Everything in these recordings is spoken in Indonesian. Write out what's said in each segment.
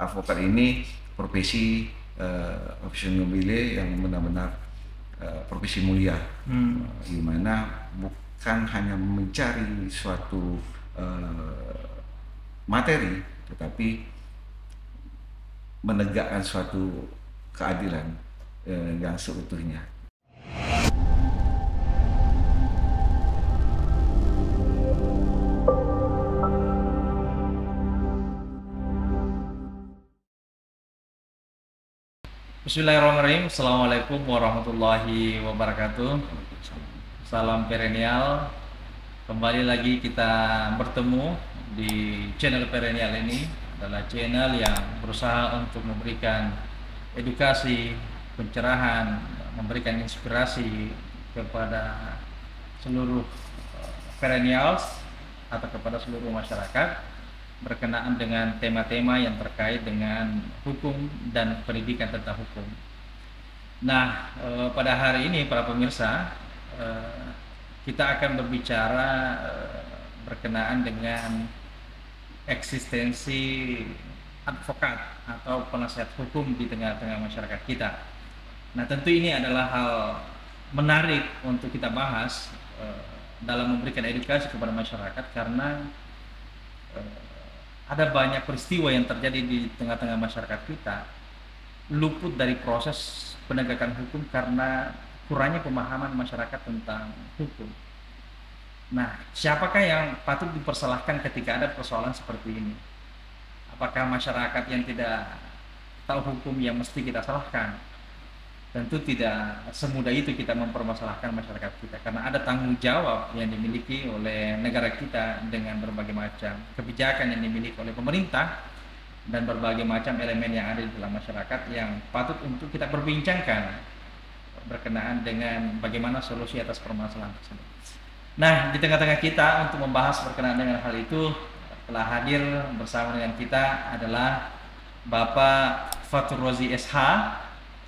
advokat ini profesi profesi nobile yang benar-benar profesi mulia, di mana bukan hanya mencari suatu materi, tetapi menegakkan suatu keadilan yang seutuhnya. Bismillahirrahmanirrahim. Assalamualaikum warahmatullahi wabarakatuh. Salam perennial. Kembali lagi kita bertemu di channel perennial. Ini adalah channel yang berusaha untuk memberikan edukasi, pencerahan, memberikan inspirasi kepada seluruh perennials atau kepada seluruh masyarakat berkenaan dengan tema-tema yang terkait dengan hukum dan pendidikan tentang hukum. Nah, pada hari ini para pemirsa, kita akan berbicara berkenaan dengan eksistensi advokat atau penasihat hukum di tengah-tengah masyarakat kita. Nah, tentu ini adalah hal menarik untuk kita bahas dalam memberikan edukasi kepada masyarakat, karena ada banyak peristiwa yang terjadi di tengah-tengah masyarakat kita luput dari proses penegakan hukum karena kurangnya pemahaman masyarakat tentang hukum. Nah, siapakah yang patut dipersalahkan ketika ada persoalan seperti ini? Apakah masyarakat yang tidak tahu hukum yang mesti kita salahkan? Tentu tidak semudah itu kita mempermasalahkan masyarakat kita, karena ada tanggung jawab yang dimiliki oleh negara kita dengan berbagai macam kebijakan yang dimiliki oleh pemerintah dan berbagai macam elemen yang ada di dalam masyarakat yang patut untuk kita perbincangkan berkenaan dengan bagaimana solusi atas permasalahan tersebut. Nah, di tengah-tengah kita untuk membahas berkenaan dengan hal itu telah hadir bersama dengan kita adalah Bapak Fatur Rozi SH.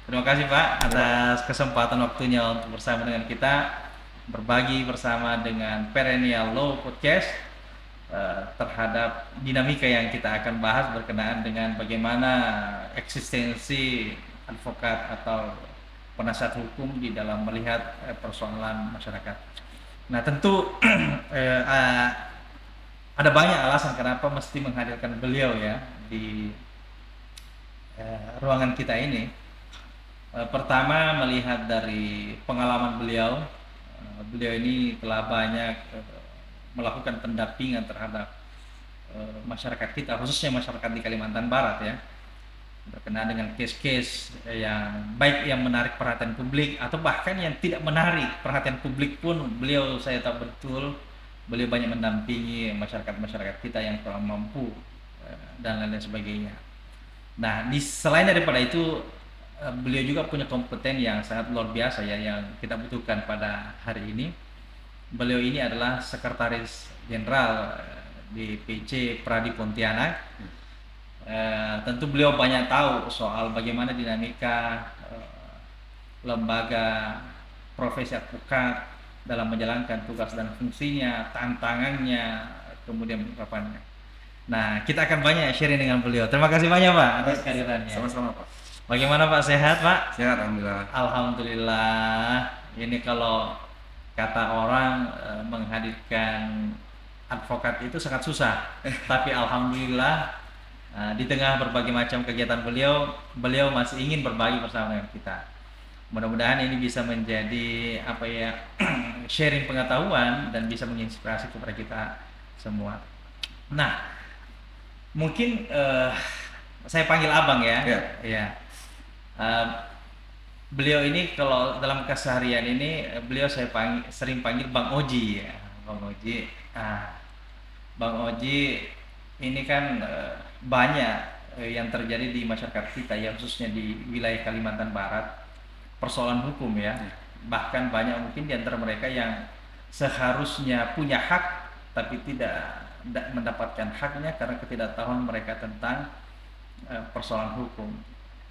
Terima kasih Pak atas kesempatan waktunya untuk bersama dengan kita berbagi bersama dengan Perennial Law Podcast terhadap dinamika yang kita akan bahas berkenaan dengan bagaimana eksistensi advokat atau penasihat hukum di dalam melihat persoalan masyarakat. Nah, tentu ada banyak alasan kenapa mesti menghadirkan beliau ya di ruangan kita ini. Pertama, melihat dari pengalaman beliau, beliau ini telah banyak melakukan pendampingan terhadap masyarakat kita, khususnya masyarakat di Kalimantan Barat ya, berkenaan dengan case-case yang baik yang menarik perhatian publik atau bahkan yang tidak menarik perhatian publik pun beliau, saya tahu betul beliau banyak mendampingi masyarakat-masyarakat kita yang kurang mampu dan lain-lain sebagainya. Nah, selain daripada itu, beliau juga punya kompeten yang sangat luar biasa ya, yang kita butuhkan pada hari ini. Beliau ini adalah Sekretaris Jenderal di PC Pradi Pontianak. Tentu beliau banyak tahu soal bagaimana dinamika lembaga profesi advokat dalam menjalankan tugas dan fungsinya, tantangannya, kemudian penerapannya. Nah, kita akan banyak sharing dengan beliau. Terima kasih banyak Pak atas kehadirannya. Sama-sama Pak. Bagaimana Pak, sehat Pak? Sehat, alhamdulillah. Alhamdulillah. Ini kalau kata orang menghadirkan advokat itu sangat susah. Tapi alhamdulillah di tengah berbagai macam kegiatan beliau masih ingin berbagi bersama dengan kita. Mudah-mudahan ini bisa menjadi sharing pengetahuan dan bisa menginspirasi kepada kita semua. Nah, mungkin saya panggil Abang ya. Ya. Beliau ini kalau dalam keseharian ini beliau sering panggil Bang Oji ya. Bang Oji. Bang Oji ini kan banyak yang terjadi di masyarakat kita ya, khususnya di wilayah Kalimantan Barat, persoalan hukum ya. Bahkan banyak mungkin di antara mereka yang seharusnya punya hak tapi tidak mendapatkan haknya karena ketidaktahuan mereka tentang persoalan hukum.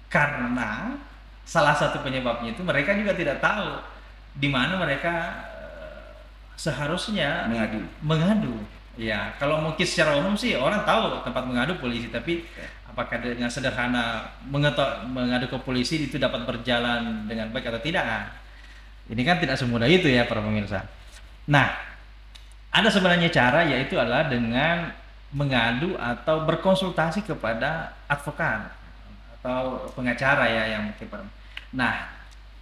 Karena salah satu penyebabnya itu mereka juga tidak tahu di mana mereka seharusnya mengadu. Ya, kalau mungkin secara umum sih orang tahu tempat mengadu polisi, tapi Ya. apakah dengan sederhana mengadu ke polisi itu dapat berjalan dengan baik atau tidak? Nah, ini kan tidak semudah itu ya para pemirsa. Nah, ada sebenarnya cara, yaitu adalah dengan mengadu atau berkonsultasi kepada advokat atau pengacara ya yang mungkin Nah,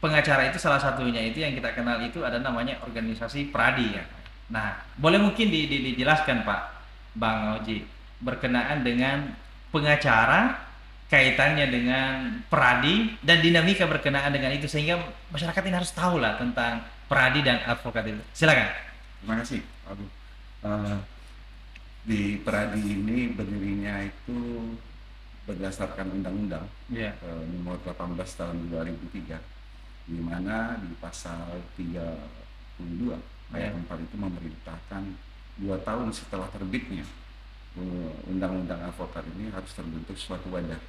pengacara itu salah satunya itu yang kita kenal itu ada namanya organisasi Pradi ya. Nah, boleh mungkin dijelaskan Pak Bang Oji berkenaan dengan pengacara, kaitannya dengan Pradi dan dinamika berkenaan dengan itu, sehingga masyarakat ini harus tahu lah tentang Pradi dan advokat itu. Silakan. Terima kasih, Pak Abu. Eh, di Peradi ini berdirinya itu berdasarkan Undang-Undang Iya. nomor 18 tahun 2003, di mana di pasal 32 ayat 4 itu memerintahkan 2 tahun setelah terbitnya Undang-Undang Advokat ini harus terbentuk suatu wadah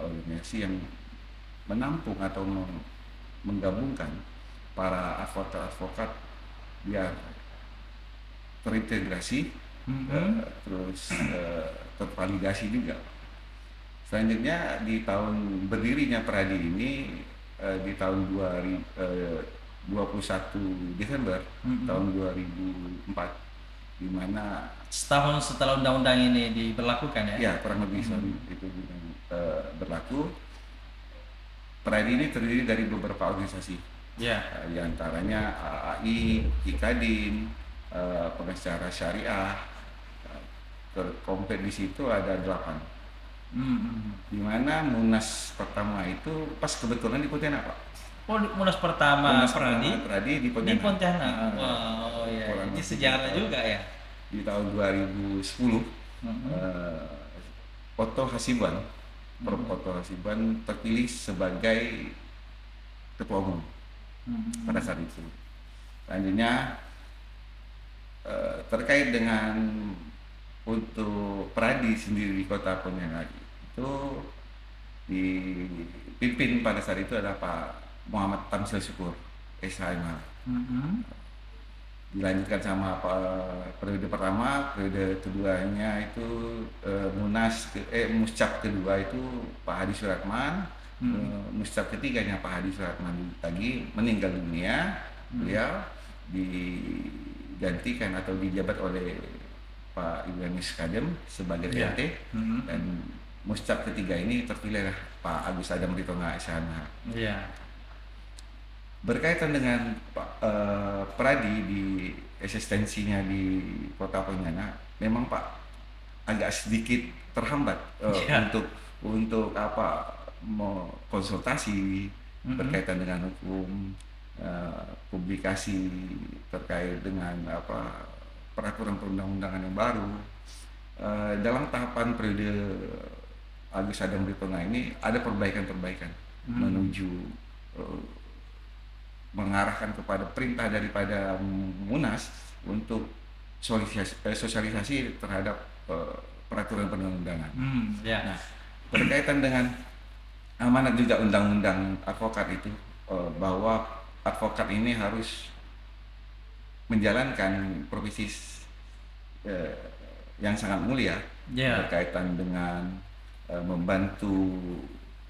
organisasi yang menampung atau menggabungkan para advokat-advokat biar terintegrasi, terus tervalidasi juga. Selanjutnya di tahun berdirinya Peradi ini di tahun 21 Desember tahun 2004, di mana Setahun setelah undang-undang ini diberlakukan ya? ya kurang lebih itu berlaku. Peradi ini terdiri dari beberapa organisasi, Ya. di antaranya AAI, IKADIN, pengacara syariah, terkompet di situ ada 8. Di mana Munas pertama itu pas kebetulan di Pontianak, Pak. Oh, Munas pertama Munas Pradi Pradi di di Pontianak. Pontianak. Wow, ya. kurang Ini lebih sejarah tahun- juga ya. Di tahun 2010, Otto Hasibuan, Prof. Otto Hasibuan terpilih sebagai ketua umum pada saat itu. Selanjutnya terkait dengan untuk Pradi sendiri di Kota Pontianak itu dipimpin pada saat itu adalah Pak Muhammad Tamsil Syukur, SHMH. Dilanjutkan sama periode pertama, periode keduanya itu Muscap kedua itu Pak Hadi Suratman, Muscap ketiganya Pak Hadi Suratman lagi meninggal dunia. Beliau digantikan atau dijabat oleh Pak Ibrahimnis Kadem sebagai PLT, dan Muscap ketiga ini terpilihlah Pak Agus Adam Ritonga SHMH. Iya. Berkaitan dengan Pradi di eksistensinya di Kota Pontianak, memang Pak agak sedikit terhambat untuk mau konsultasi berkaitan dengan hukum, publikasi terkait dengan peraturan perundang-undangan yang baru. Dalam tahapan periode Agus Adam Ritonga ini ada perbaikan-perbaikan menuju mengarahkan kepada perintah daripada Munas untuk sosialisasi terhadap peraturan perundang-undangan. Nah, berkaitan dengan amanat juga undang-undang advokat itu, bahwa advokat ini harus menjalankan profesi yang sangat mulia berkaitan dengan membantu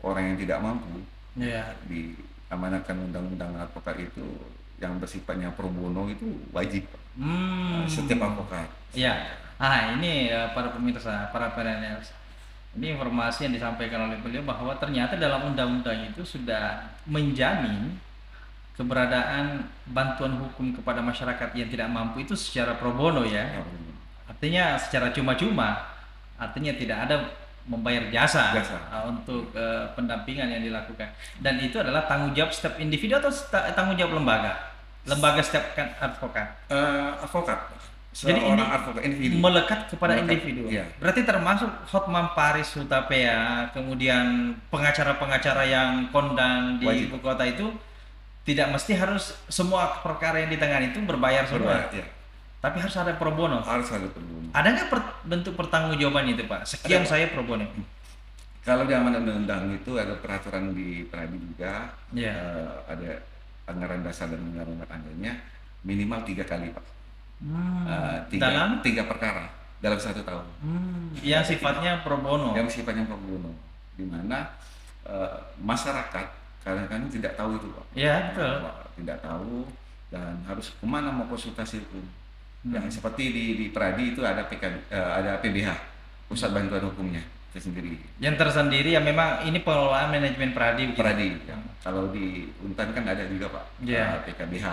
orang yang tidak mampu. Diamanatkan undang-undang advokat itu yang bersifatnya pro bono itu wajib setiap advokat. Ya, ini para pemirsa, para pendengar, ini informasi yang disampaikan oleh beliau bahwa ternyata dalam undang-undang itu sudah menjamin keberadaan bantuan hukum kepada masyarakat yang tidak mampu itu secara pro bono ya. Artinya secara cuma-cuma, artinya tidak ada membayar jasa. Untuk pendampingan yang dilakukan, dan itu adalah tanggung jawab setiap individu atau tanggung jawab lembaga setiap advokat. Advokat. Jadi ini advokat individu melekat kepada individu. Iya. Berarti termasuk Hotman Paris Hutapea, kemudian pengacara-pengacara yang kondang di ibu kota itu tidak mesti harus semua perkara yang ditangani itu berbayar semua. Tapi harus ada pro bono. Harus ada pro bono. Ada nggak bentuk pertanggungjawaban itu, Pak? Sekian saya pro bono. Kalau di amanat undang itu ada peraturan di Peradi juga, Iya. ada anggaran dasar dan anggaran rumah tangganya minimal 3 kali, Pak. Dalam tiga perkara dalam 1 tahun. yang sifatnya pro bono. Yang sifatnya pro bono, di mana masyarakat kadang-kadang tidak tahu itu, Pak. Ya, betul. Tidak tahu dan harus kemana mau konsultasi hukum. Yang seperti di Pradi itu ada ada PBH, Pusat Bantuan Hukumnya tersendiri. Yang tersendiri ya memang ini pengelolaan manajemen Pradi. Begitu. Pradi. Ya. Kalau di Untan kan ada juga, Pak. PKBH.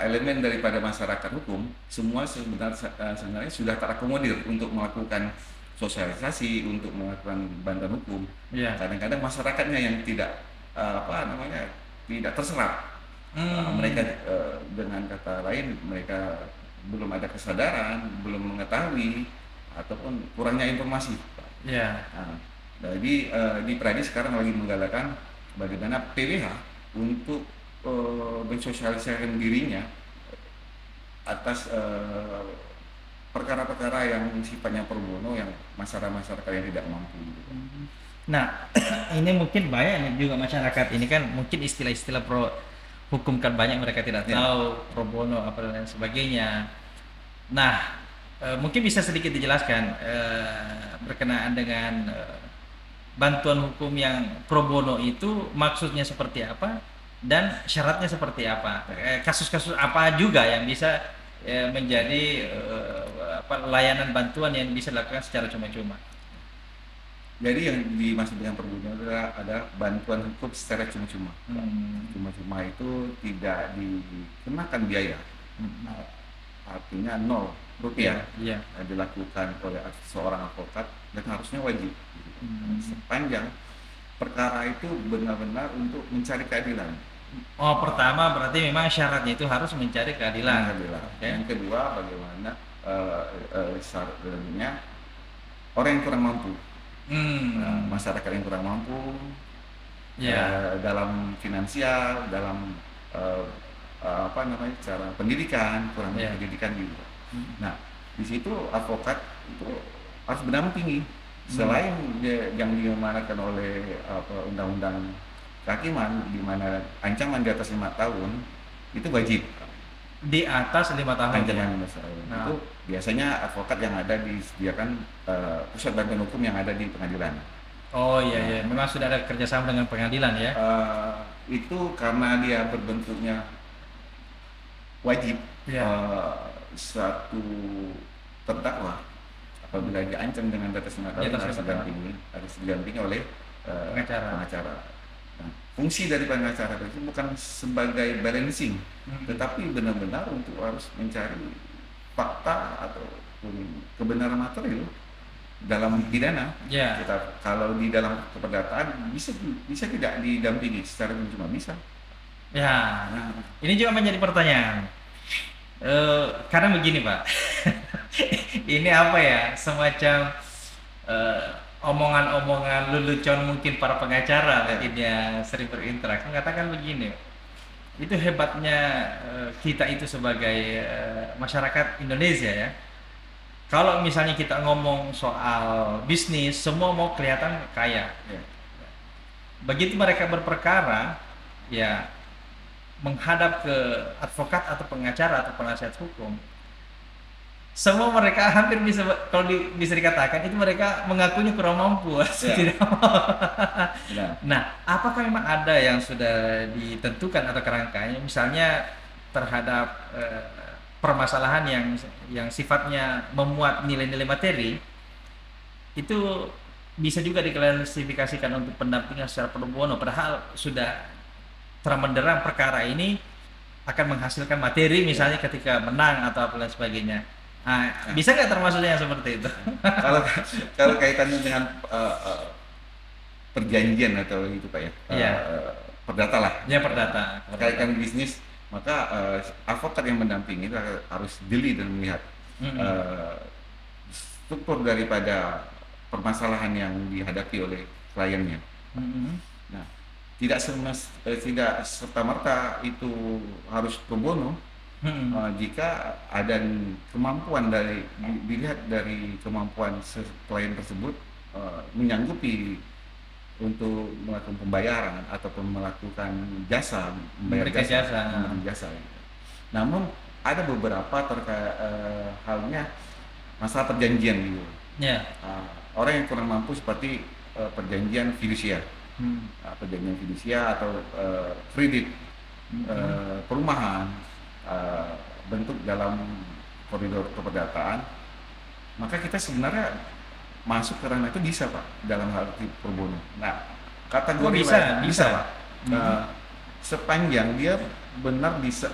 Elemen daripada masyarakat hukum semua sebenarnya sudah terakomodir untuk melakukan sosialisasi, untuk melakukan bantuan hukum. Kadang-kadang masyarakatnya yang tidak tidak terserap. Mereka dengan kata lain mereka belum ada kesadaran, belum mengetahui ataupun kurangnya informasi. Jadi di Pradi sekarang lagi menggalakkan bagaimana PWH untuk mensosialisasikan dirinya atas perkara-perkara yang sifatnya pro bono yang masyarakat yang tidak mampu. Nah, ini mungkin banyak juga masyarakat ini kan mungkin istilah-istilah pro hukum kan banyak mereka tidak tahu, pro bono apa dan sebagainya. Nah, mungkin bisa sedikit dijelaskan berkenaan dengan bantuan hukum yang pro bono itu maksudnya seperti apa dan syaratnya seperti apa, kasus-kasus apa juga yang bisa menjadi layanan bantuan yang bisa dilakukan secara cuma-cuma. Jadi yang dimaksud dengan pro bono adalah ada bantuan hukum secara cuma-cuma. Cuma-cuma itu tidak dikenakan biaya, artinya Rp0 dilakukan oleh seorang advokat dan harusnya wajib. Sepanjang perkara itu benar-benar untuk mencari keadilan. Pertama berarti memang syaratnya itu harus mencari keadilan. Yang kedua, bagaimana syaratnya orang yang kurang mampu, masyarakat yang kurang mampu dalam finansial, dalam cara pendidikan, kurang pendidikan juga. Nah, di situ advokat itu harus mendampingi. Selain yang diamanatkan oleh undang-undang kehakiman, di mana ancaman di atas 5 tahun itu wajib. Di atas 5 tahun. Ancaman 5 tahun. Itu biasanya advokat yang ada disediakan pusat bantuan hukum yang ada di pengadilan. Memang sudah ada kerjasama dengan pengadilan ya. Itu karena dia berbentuknya wajib. Satu terdakwa apabila diancam dengan batas 5 tahun harus didampingi oleh pengacara. Nah, fungsi dari pengacara itu bukan sebagai balancing, tetapi benar-benar untuk harus mencari fakta atau kebenaran material dalam pidana. Kalau di dalam keperdataan bisa tidak didampingi secara cuma bisa. Ini juga menjadi pertanyaan. Karena begini Pak, ini semacam omongan-omongan lelucon mungkin para pengacara mungkin yang sering berinteraksi mengatakan begini, itu hebatnya kita itu sebagai masyarakat Indonesia ya. Kalau misalnya kita ngomong soal bisnis, semua mau kelihatan kaya. Begitu mereka berperkara, menghadap ke advokat atau pengacara atau penasihat hukum, semua mereka hampir bisa dikatakan itu mereka mengakunya kurang mampu. Nah, apakah memang ada yang sudah ditentukan atau kerangkanya misalnya terhadap permasalahan yang sifatnya memuat nilai-nilai materi itu bisa juga diklasifikasikan untuk pendampingan secara pro bono, padahal sudah terang benderang perkara ini akan menghasilkan materi misalnya ketika menang atau apa lain sebagainya. Bisa nggak termasuknya seperti itu? Kalau kaitannya dengan perjanjian atau itu Pak perdata lah. Perdata. Kaitan bisnis, maka advokat yang mendampingi itu harus jeli dan melihat struktur daripada permasalahan yang dihadapi oleh kliennya. Nah, tidak serta-merta itu harus pro bono. Jika ada kemampuan dilihat dari kemampuan klien tersebut menyanggupi untuk melakukan pembayaran ataupun melakukan jasa, memberikan jasa. Namun ada beberapa terkait halnya masalah perjanjian gitu. Ya. Orang yang kurang mampu seperti perjanjian fidusia, perjanjian fidusia atau kredit perumahan, bentuk dalam koridor keperdataan, maka kita sebenarnya masuk ke ranah itu bisa Pak dalam hal pro bono. Nah, kategori bisa Pak. Sepanjang dia benar bisa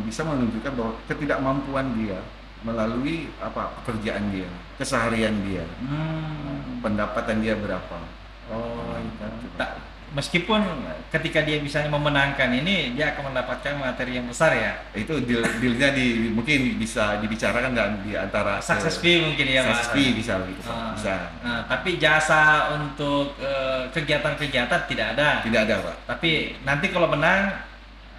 bisa menunjukkan bahwa ketidakmampuan dia melalui pekerjaan dia, keseharian dia, pendapatan dia berapa. Meskipun ketika dia bisa memenangkan ini, dia akan mendapatkan materi yang besar ya. Itu dealnya mungkin bisa dibicarakan dan di antara success fee mungkin ya Pak. Success fee bisa gitu bisa. Tapi jasa untuk kegiatan-kegiatan tidak ada. Tidak ada Pak. Tapi nanti kalau menang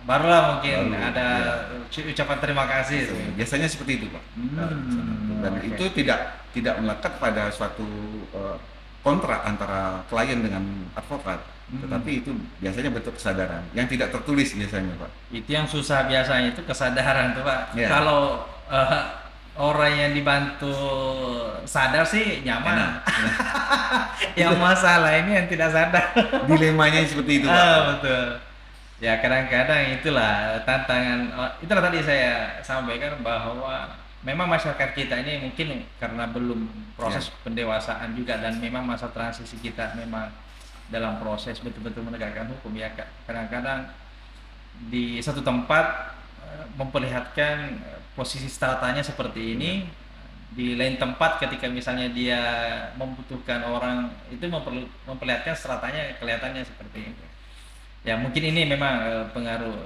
barulah mungkin ada ucapan terima kasih. Biasanya seperti itu Pak. Dan itu tidak melekat pada suatu kontrak antara klien dengan advokat, tetapi itu biasanya bentuk kesadaran yang tidak tertulis biasanya Pak. Itu yang susah biasanya, itu kesadaran tuh Pak. Kalau orang yang dibantu sadar sih nyaman. Yang masalah ini yang tidak sadar. Dilemanya seperti itu Pak. Betul. Ya kadang-kadang itulah tantangan. Itulah tadi saya sampaikan bahwa memang masyarakat kita ini mungkin karena belum proses pendewasaan juga, dan memang masa transisi kita memang dalam proses betul-betul menegakkan hukum ya. Kadang-kadang di satu tempat memperlihatkan posisi statanya seperti ini, di lain tempat ketika misalnya dia membutuhkan orang itu memperlihatkan stratanya kelihatannya seperti ini. Ya mungkin ini memang pengaruh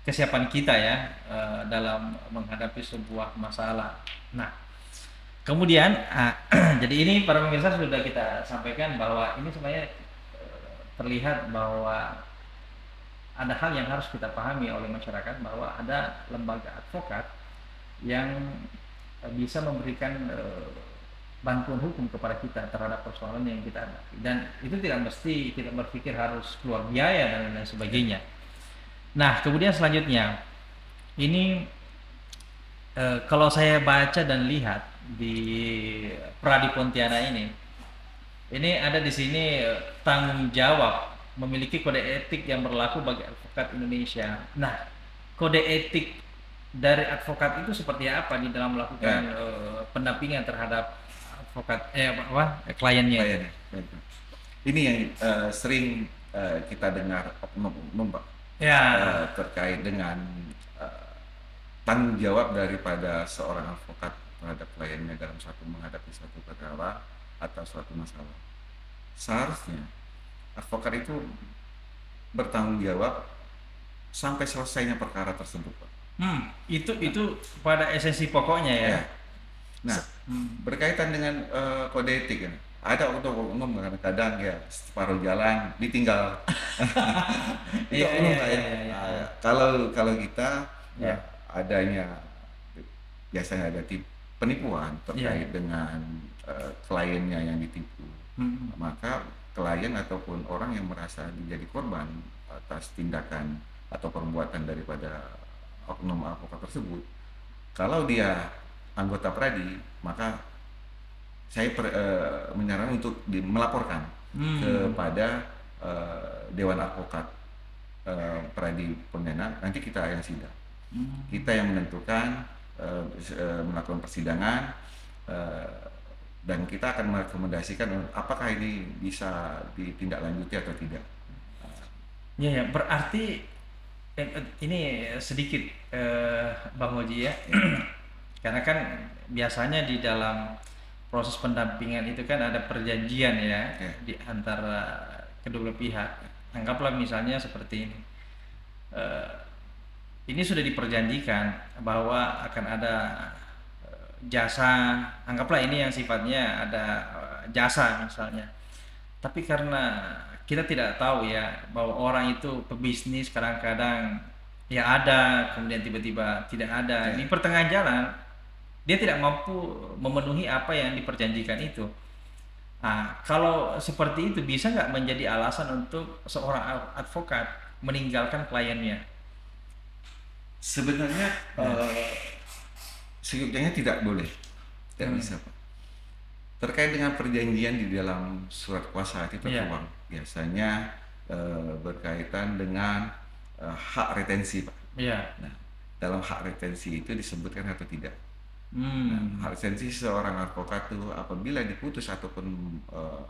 kesiapan kita ya dalam menghadapi sebuah masalah. Nah, kemudian jadi ini para pemirsa sudah kita sampaikan bahwa ini sebenarnya terlihat bahwa ada hal yang harus kita pahami oleh masyarakat, bahwa ada lembaga advokat yang bisa memberikan bantuan hukum kepada kita terhadap persoalan yang kita hadapi, dan itu tidak mesti kita berpikir harus keluar biaya dan lain sebagainya. Nah, kemudian selanjutnya ini kalau saya baca dan lihat di Pradi Pontiana ini ada di sini tanggung jawab memiliki kode etik yang berlaku bagi advokat Indonesia. Nah, kode etik dari advokat itu seperti apa di dalam melakukan pendampingan terhadap advokat kliennya? Ini yang sering kita dengar oknum Pak, terkait dengan tanggung jawab daripada seorang advokat terhadap kliennya dalam menghadapi suatu perkara atau suatu masalah. Seharusnya advokat itu bertanggung jawab sampai selesainya perkara tersebut Pak. Itu pada esensi pokoknya ya. Nah, berkaitan dengan kode etik kan, ada oknum kadang-kadang ya separuh jalan ditinggal. Itu oknum ya. Kalau kita adanya biasanya ada penipuan terkait dengan kliennya yang ditipu, maka klien ataupun orang yang merasa menjadi korban atas tindakan atau perbuatan daripada oknum advokat tersebut, kalau dia anggota Pradi, maka saya menyarankan untuk melaporkan kepada Dewan Advokat Pradi Pontianak. Nanti kita yang sidang, kita yang menentukan melakukan persidangan, dan kita akan merekomendasikan apakah ini bisa ditindaklanjuti atau tidak. Ya, berarti ini sedikit Bang Oji ya. Karena kan biasanya di dalam proses pendampingan itu kan ada perjanjian ya di antara kedua pihak. Anggaplah misalnya seperti ini. Ini sudah diperjanjikan bahwa akan ada jasa, anggaplah ini yang sifatnya ada jasa misalnya. Tapi karena kita tidak tahu ya bahwa orang itu pebisnis, kadang-kadang ya ada, kemudian tiba-tiba tidak ada. Di pertengahan jalan dia tidak mampu memenuhi apa yang diperjanjikan itu. Nah, kalau seperti itu bisa nggak menjadi alasan untuk seorang advokat meninggalkan kliennya? Sebenarnya Ya, seyogyanya tidak boleh, tidak hmm. bisa Pak. Terkait dengan perjanjian di dalam surat kuasa itu Iya, tertuang biasanya berkaitan dengan hak retensi Pak. iya, Nah, dalam hak retensi itu disebutkan atau tidak. Nah, hmm. hak retensi seorang advokat itu apabila diputus ataupun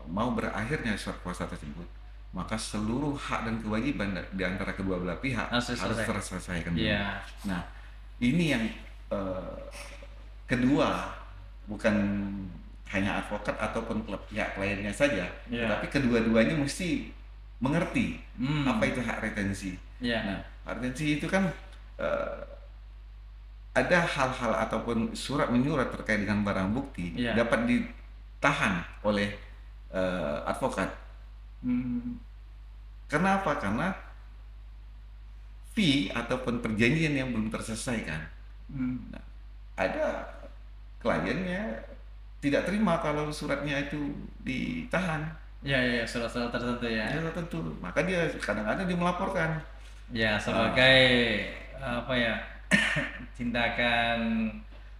mau berakhirnya surat kuasa tersebut, maka seluruh hak dan kewajiban di antara kedua belah pihak Harus harus selesai. terselesaikan dulu. Iya, Nah, ini yang eh, kedua, bukan hanya advokat ataupun pihak kliennya saja, iya, tetapi kedua-duanya mesti mengerti apa hmm. itu hak retensi. Nah, Iya, hak retensi itu kan eh, ada hal-hal ataupun surat menyurat terkait dengan barang bukti iya, dapat ditahan oleh advokat. hmm. Kenapa? Karena fee ataupun perjanjian yang belum terselesaikan. Hmm. Nah, ada kliennya tidak terima kalau suratnya itu ditahan. Iya, iya, surat-surat tertentu ya. Ya tentu, maka dia kadang-kadang dia melaporkan. Ya, Ah, sebagai apa ya, tindakan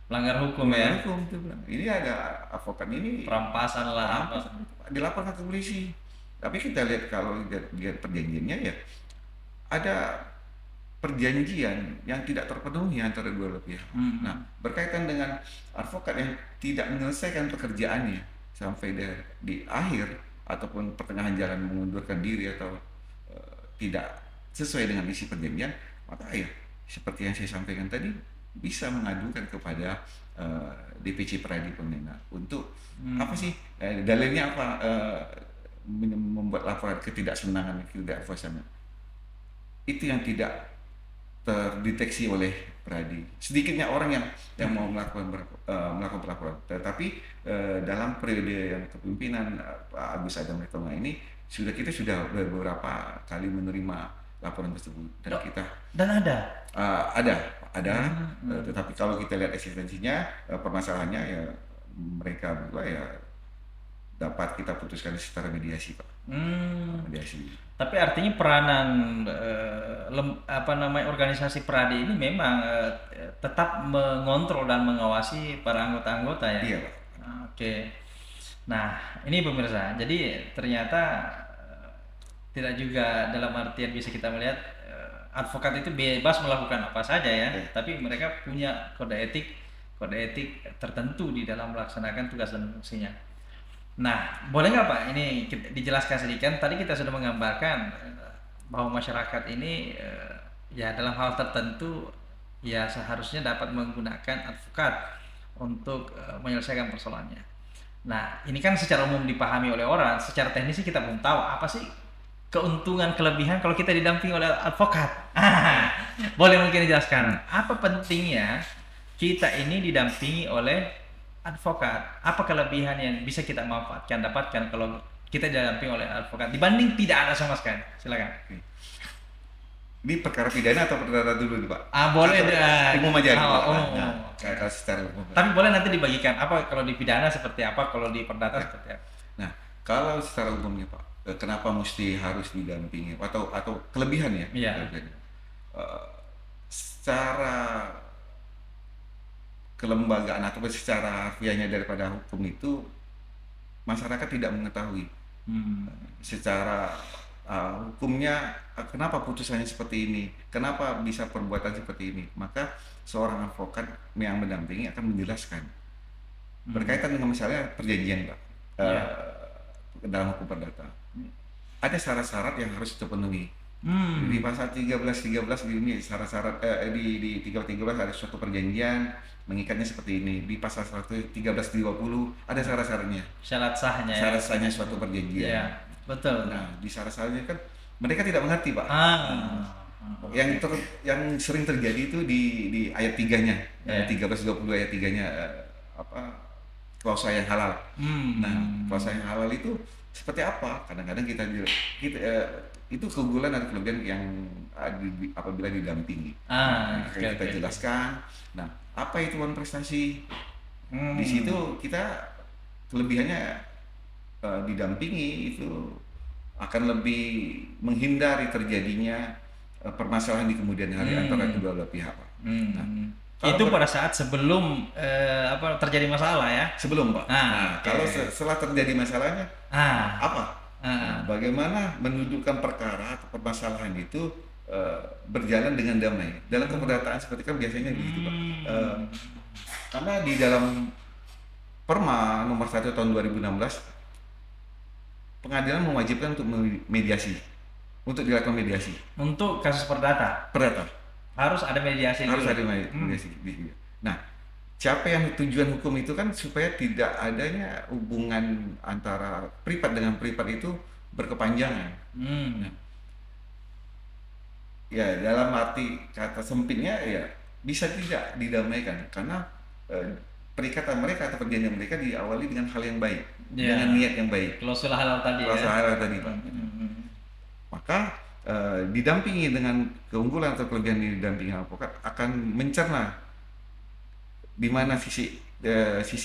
melanggar hukum ya, melanggar hukum dia bilang. Ini ada advokat ini perampasan lah apa. perampas, dilaporkan ke polisi. Tapi kita lihat kalau lihat perjanjiannya ya ada perjanjian yang tidak terpenuhi antara dua belah pihak. Nah, Hmm. berkaitan dengan advokat yang tidak menyelesaikan pekerjaannya sampai di akhir ataupun pertengahan jalan mengundurkan diri atau tidak sesuai dengan isi perjanjian, maka ya seperti yang saya sampaikan tadi bisa mengadukan kepada DPC Pradi Pemena untuk apa Hmm. sih dalilnya apa membuat laporan ketidaksenangan, ketidakpuasan itu yang tidak terdeteksi oleh Pradi. Sedikitnya orang yang mau melakukan pelaporan. Tetapi dalam periode yang kepemimpinan Pak Agus Adam Ritonga ini kita sudah beberapa kali menerima laporan tersebut dan Oh, kita dan ada. ada Hmm. tetapi kalau kita lihat eksistensinya permasalahannya ya mereka berdua ya dapat kita putuskan secara mediasi Pak, Hmm. mediasi. Tapi artinya peranan apa namanya organisasi Pradi ini memang tetap mengontrol dan mengawasi para anggota-anggota ya. Iya Pak. Oke. Nah, ini pemirsa. Jadi ternyata tidak juga dalam artian bisa kita melihat advokat itu bebas melakukan apa saja ya, Oke. tapi mereka punya kode etik tertentu di dalam melaksanakan tugas dan fungsinya. Nah, boleh nggak Pak ini dijelaskan sedikit? Tadi kita sudah menggambarkan bahwa masyarakat ini ya dalam hal tertentu ya seharusnya dapat menggunakan advokat untuk menyelesaikan persoalannya. Nah, ini kan secara umum dipahami oleh orang, secara teknis sih kita belum tahu apa sih keuntungan kelebihan kalau kita didampingi oleh advokat. Boleh mungkin dijelaskan apa pentingnya kita ini didampingi oleh advokat? Apa kelebihan yang bisa kita dapatkan kalau kita didampingi oleh advokat dibanding tidak ada sama sekali? Silakan. Ini perkara pidana atau perdata dulu nih Pak? Boleh Atau umum aja nih Pak? Nah, Oke. kalau secara umum. Tapi boleh nanti dibagikan apa kalau di pidana seperti apa, kalau di perdata seperti apa. Nah, kalau secara umumnya Pak, kenapa mesti harus didampingi atau kelebihannya? Iya. Kelebihannya. Eh, secara kelembagaan atau secara harfiahnya daripada hukum itu masyarakat tidak mengetahui Hmm. secara hukumnya kenapa putusannya seperti ini, kenapa bisa perbuatan seperti ini, maka seorang advokat yang mendampingi akan menjelaskan Hmm. berkaitan dengan misalnya perjanjian Pak Iya. dalam hukum perdata ada syarat-syarat yang harus terpenuhi di Hmm. pasal 13 ini syarat-syarat di 13 ada suatu perjanjian mengikatnya seperti ini di pasal 1320 ada syarat-syaratnya Syarat sahnya ya. syarat sahnya suatu perjanjian. Iya, betul. Nah, di syarat-syaratnya kan mereka tidak mengerti, Pak. Nah, Ah. yang yang sering terjadi itu di ayat 3-nya, Ya. 1320 ayat 3-nya apa klausa yang halal. Nah, Hmm. klausa yang halal itu seperti apa? Kadang-kadang kita itu keunggulan dan kelebihan yang apabila didampingi. Nah, Oke, akan kita oke. jelaskan. Nah, apa itu prestasi? Di Hmm. situ kita kelebihannya didampingi itu akan lebih menghindari terjadinya permasalahan di kemudian hari antara kedua belah pihak, Pak. Nah, Itu pada saat sebelum terjadi masalah ya. sebelum, Pak. Nah, oke. kalau setelah terjadi masalahnya apa? Nah, bagaimana mendudukkan perkara atau permasalahan itu berjalan dengan damai. Dalam keperdataan seperti kan biasanya begitu, Pak. Karena di dalam Perma nomor 1 tahun 2016 pengadilan mewajibkan untuk mediasi, untuk dilakukan mediasi. Untuk kasus perdata Perdata harus ada mediasi harus dulu. ada mediasi. Nah, siapa yang tujuan hukum itu kan supaya tidak adanya hubungan antara privat dengan privat itu berkepanjangan. Nah, ya dalam arti kata sempitnya ya bisa tidak didamaikan karena perikatan mereka atau perjanjian mereka diawali dengan hal yang baik, dengan niat yang baik. Klausul halal tadi Klausul ya. halal tadi, Pak. Maka didampingi dengan keunggulan atau kelebihan didampingi advokat akan mencerna di mana sisi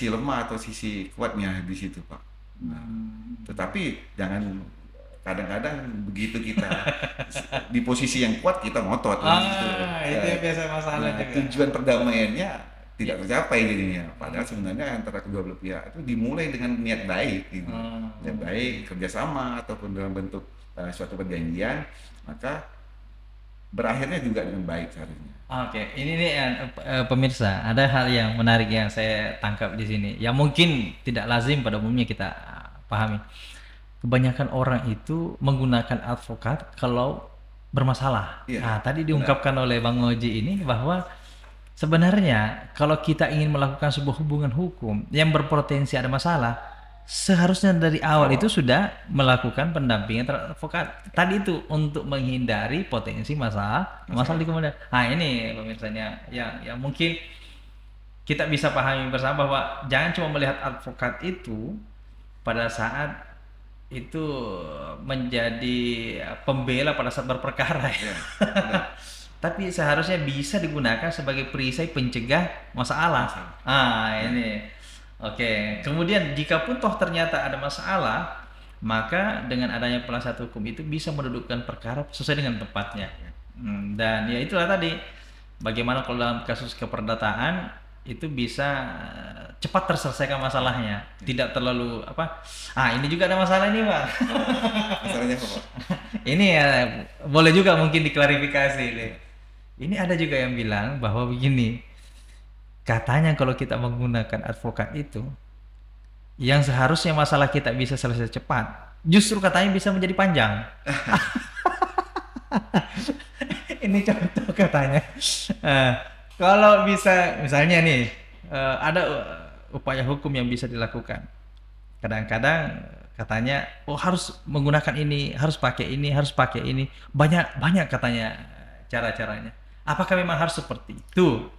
lemah atau sisi kuatnya di situ, Pak. Nah, tetapi jangan kadang-kadang begitu kita di posisi yang kuat kita ngotot gitu. Itu yang biasa masalah juga. Tujuan perdamaiannya tidak tercapai jadinya. Padahal sebenarnya antara kedua belah pihak itu dimulai dengan niat baik, gitu. Niat baik, kerjasama ataupun dalam bentuk suatu perjanjian, maka berakhirnya juga dengan baik seharusnya. Oke, ini nih pemirsa, ada hal yang menarik yang saya tangkap di sini. Yang mungkin tidak lazim pada umumnya kita pahami. Kebanyakan orang itu menggunakan advokat kalau bermasalah. Iya, Nah, tadi diungkapkan oleh Bang Oji ini bahwa sebenarnya kalau kita ingin melakukan sebuah hubungan hukum yang berpotensi ada masalah, seharusnya dari awal itu sudah melakukan pendampingan terhadap advokat. Tadi itu untuk menghindari potensi masalah di kemudian. Nah, ini pemirsanya yang mungkin kita bisa pahami bersama bahwa jangan cuma melihat advokat itu pada saat itu menjadi pembela pada saat berperkara ya. Tapi seharusnya bisa digunakan sebagai perisai pencegah masalah. Ini. Oke. Kemudian jika pun toh ternyata ada masalah, maka dengan adanya penasihat hukum itu bisa mendudukkan perkara sesuai dengan tempatnya. Dan ya itulah tadi. Bagaimana kalau dalam kasus keperdataan itu bisa cepat terselesaikan masalahnya, tidak terlalu ini juga ada masalah ini, Pak. Masalahnya apa, Pak? Ini ya boleh juga mungkin diklarifikasi nih. Ini ada juga yang bilang bahwa begini, katanya kalau kita menggunakan advokat itu, yang seharusnya masalah kita bisa selesai cepat, justru katanya bisa menjadi panjang. Ini contoh katanya. Kalau bisa, misalnya nih, ada upaya hukum yang bisa dilakukan. Kadang-kadang katanya, harus menggunakan ini, harus pakai ini, harus pakai ini. Banyak katanya cara-caranya. Apakah memang harus seperti itu?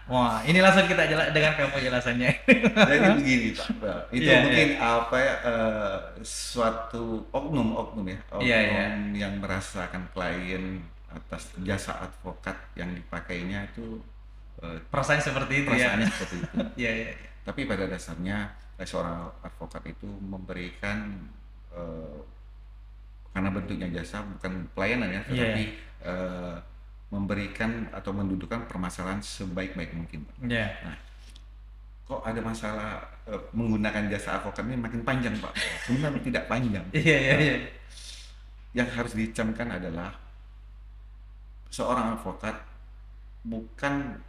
Wah, ini langsung kita dengan kamu jelasannya. Jadi begini, Pak. Itu mungkin suatu oknum yang merasakan klien atas jasa advokat yang dipakainya itu perasaannya seperti itu. Iya. Tapi pada dasarnya seorang advokat itu memberikan karena bentuknya jasa bukan pelayanan ya, tetapi memberikan atau mendudukkan permasalahan sebaik-baik mungkin, Pak. Nah, kok ada masalah menggunakan jasa advokat ini makin panjang, Pak? Sebenarnya tidak panjang. Yang harus dicamkan adalah seorang advokat bukan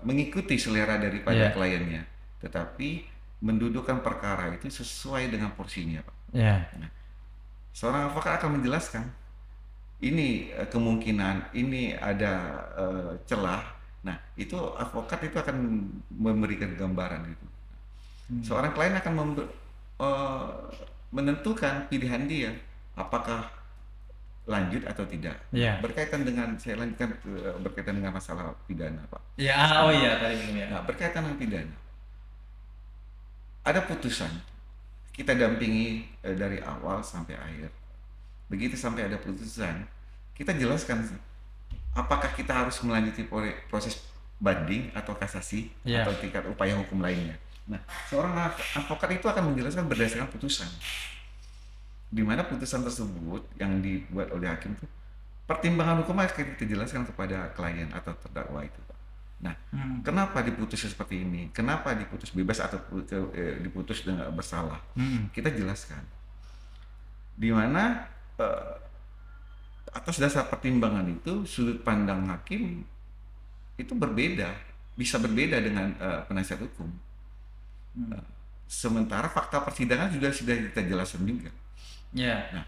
mengikuti selera daripada kliennya, tetapi mendudukkan perkara itu sesuai dengan porsinya, Pak. Nah, seorang advokat akan menjelaskan ini kemungkinan, ini ada celah. Nah, itu advokat itu akan memberikan gambaran itu. Seorang klien akan menentukan pilihan dia, apakah lanjut atau tidak. Berkaitan dengan saya lanjutkan berkaitan dengan masalah pidana, Pak. Tadi. Nah, berkaitan dengan pidana, ada putusan. Kita dampingi dari awal sampai akhir. Begitu sampai ada putusan, kita jelaskan apakah kita harus melanjuti proses banding atau kasasi Ya. atau tingkat upaya hukum lainnya. Nah, seorang advokat itu akan menjelaskan berdasarkan putusan, di mana putusan tersebut yang dibuat oleh hakim itu pertimbangan hukum akan kita jelaskan kepada klien atau terdakwa itu, Pak. Nah, kenapa diputus seperti ini? Kenapa diputus bebas atau diputus dengan bersalah? Kita jelaskan. Di mana atas dasar pertimbangan itu sudut pandang hakim itu berbeda, bisa berbeda dengan penasihat hukum. Sementara fakta persidangan sudah kita jelaskan juga. Ya. Nah,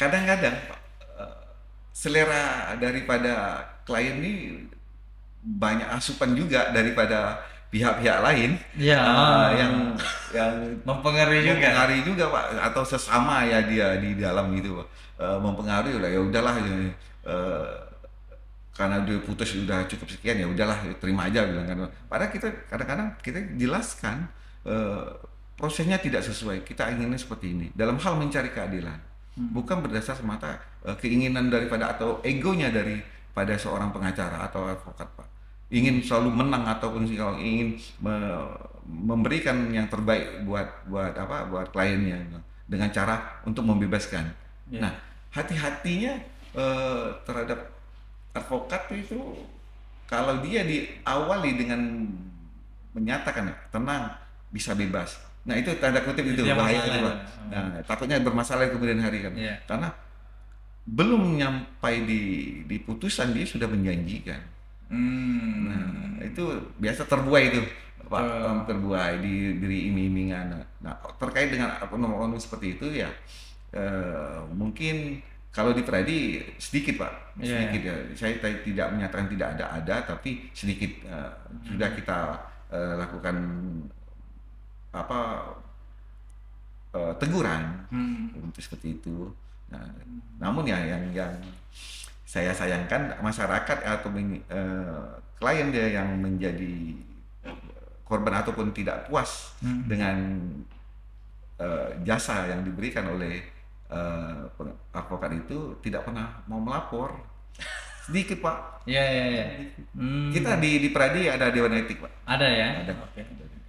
kadang-kadang Pak, selera daripada klien ini banyak asupan juga daripada pihak-pihak lain. Ya. yang Mempengaruhi juga Pak, atau sesama ya dia di dalam gitu Pak. Mempengaruhi lah, ya udahlah karena dia putus udah cukup sekian, ya udahlah terima aja bilang kan. Padahal kita kadang-kadang kita jelaskan prosesnya tidak sesuai, kita inginnya seperti ini dalam hal mencari keadilan, bukan berdasar semata keinginan daripada atau egonya daripada seorang pengacara atau advokat, Pak. Ingin selalu menang ataupun kalau ingin memberikan yang terbaik buat kliennya dengan cara untuk membebaskan. Nah, hati-hatinya terhadap advokat itu kalau dia diawali dengan menyatakan tenang, bisa bebas. Nah, itu tanda kutip itu bahaya itu, Pak. Nah, takutnya bermasalah kemudian hari kan. Karena belum nyampai di putusan dia sudah menjanjikan. Nah, itu biasa terbuai itu, Pak, terbuai diberi iming-imingan. Nah, terkait dengan oknum-oknum seperti itu ya mungkin kalau di Pradi sedikit, Pak, sedikit ya. Saya tidak menyatakan tidak ada, tapi sedikit sudah kita lakukan teguran untuk seperti itu. Nah, namun ya yang saya sayangkan masyarakat atau klien dia yang menjadi korban ataupun tidak puas dengan jasa yang diberikan oleh advokat itu tidak pernah mau melapor. Sedikit, Pak. Iya. Kita di Pradi ada Dewan Etik, Pak. Ada ya? Ada. Oke.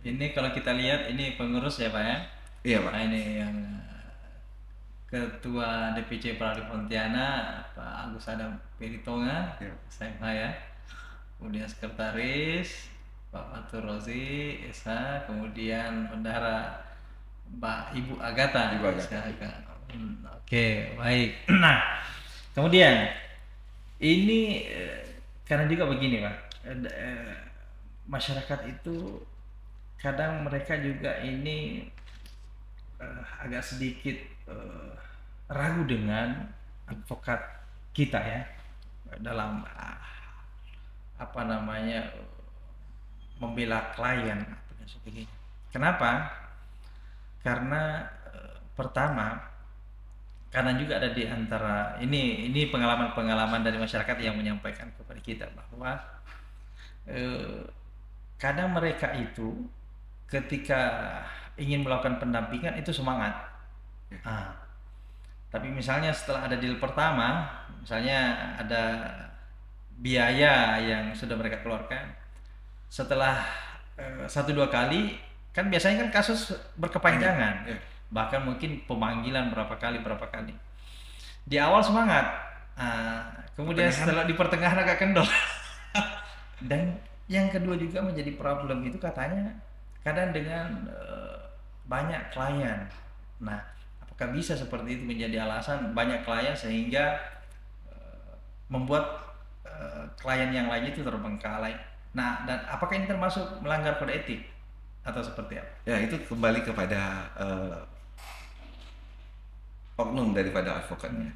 Ini kalau kita lihat ini pengurus ya, Pak ya? Iya, Pak. Nah, ini yang Ketua DPC Pradi Pontianak, Pak Agus Adam Peritonga, SMH ya. Kemudian Sekretaris Pak Fatur Rozi, SH, kemudian Bendahara Mbak Ibu Agatha. Oke, baik. Nah, kemudian ini karena juga begini, Pak, masyarakat itu kadang mereka juga ini agak sedikit ragu dengan advokat kita ya dalam membela klien dan sebagainya. Kenapa? Karena pertama, karena juga ada di antara ini pengalaman dari masyarakat yang menyampaikan kepada kita bahwa kadang mereka itu ketika ingin melakukan pendampingan itu semangat. Tapi misalnya setelah ada deal pertama, misalnya ada biaya yang sudah mereka keluarkan, setelah 1-2 kali kan biasanya kan kasus berkepanjangan. Bahkan mungkin pemanggilan berapa kali di awal semangat, kemudian setelah di pertengahan agak kendor. Dan yang kedua juga menjadi problem itu katanya kadang dengan banyak klien. Nah, apakah bisa seperti itu menjadi alasan banyak klien sehingga membuat klien yang lain itu terbengkalai? Nah, dan apakah ini termasuk melanggar kode etik atau seperti apa? Ya, itu kembali kepada oknum daripada advokatnya.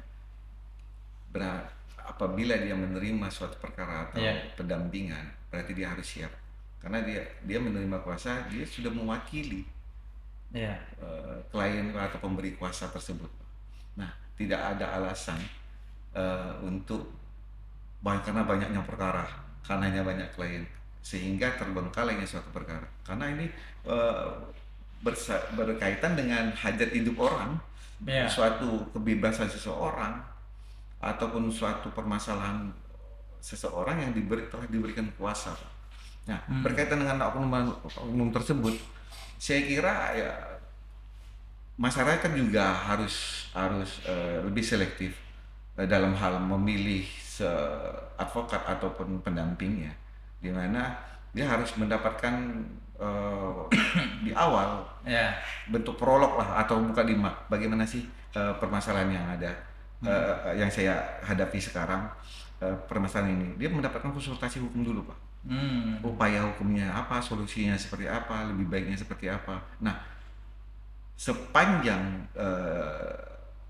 Apabila dia menerima suatu perkara atau pendampingan, berarti dia harus siap. Karena dia menerima kuasa, dia sudah mewakili klien atau pemberi kuasa tersebut. Nah, tidak ada alasan untuk karena banyaknya perkara, karenanya banyak klien, sehingga terbengkalainya suatu perkara. Karena ini berkaitan dengan hajat hidup orang, suatu kebebasan seseorang, ataupun suatu permasalahan seseorang yang telah diberikan kuasa, Pak. Nah, Hmm. berkaitan dengan oknum tersebut, saya kira ya masyarakat juga harus harus lebih selektif dalam hal memilih advokat ataupun pendampingnya, di mana dia harus mendapatkan eh, di awal Ya. bentuk prolog lah atau mukadimah bagaimana sih permasalahan yang ada, yang saya hadapi sekarang, permasalahan ini. Dia mendapatkan konsultasi hukum dulu, Pak. Upaya hukumnya apa, solusinya seperti apa, lebih baiknya seperti apa. Nah, sepanjang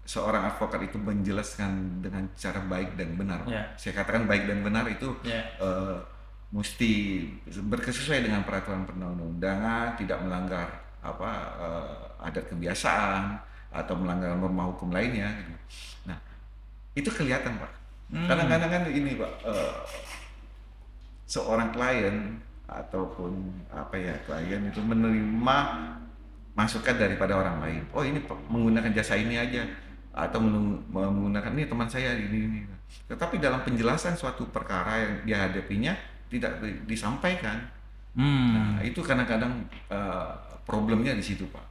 seorang advokat itu menjelaskan dengan cara baik dan benar, Ya. saya katakan baik dan benar itu Ya. mesti berkesesuaian dengan peraturan perundang-undangan, tidak melanggar adat kebiasaan atau melanggar norma hukum lainnya. Gitu. Nah, itu kelihatan, Pak. Kadang-kadang kan ini, Pak, seorang klien ataupun klien itu menerima masukan daripada orang lain. Oh, ini menggunakan jasa ini aja, atau menggunakan ini teman saya ini. Tetapi dalam penjelasan suatu perkara yang dia hadapinya tidak disampaikan. Nah, itu kadang-kadang problemnya di situ, Pak.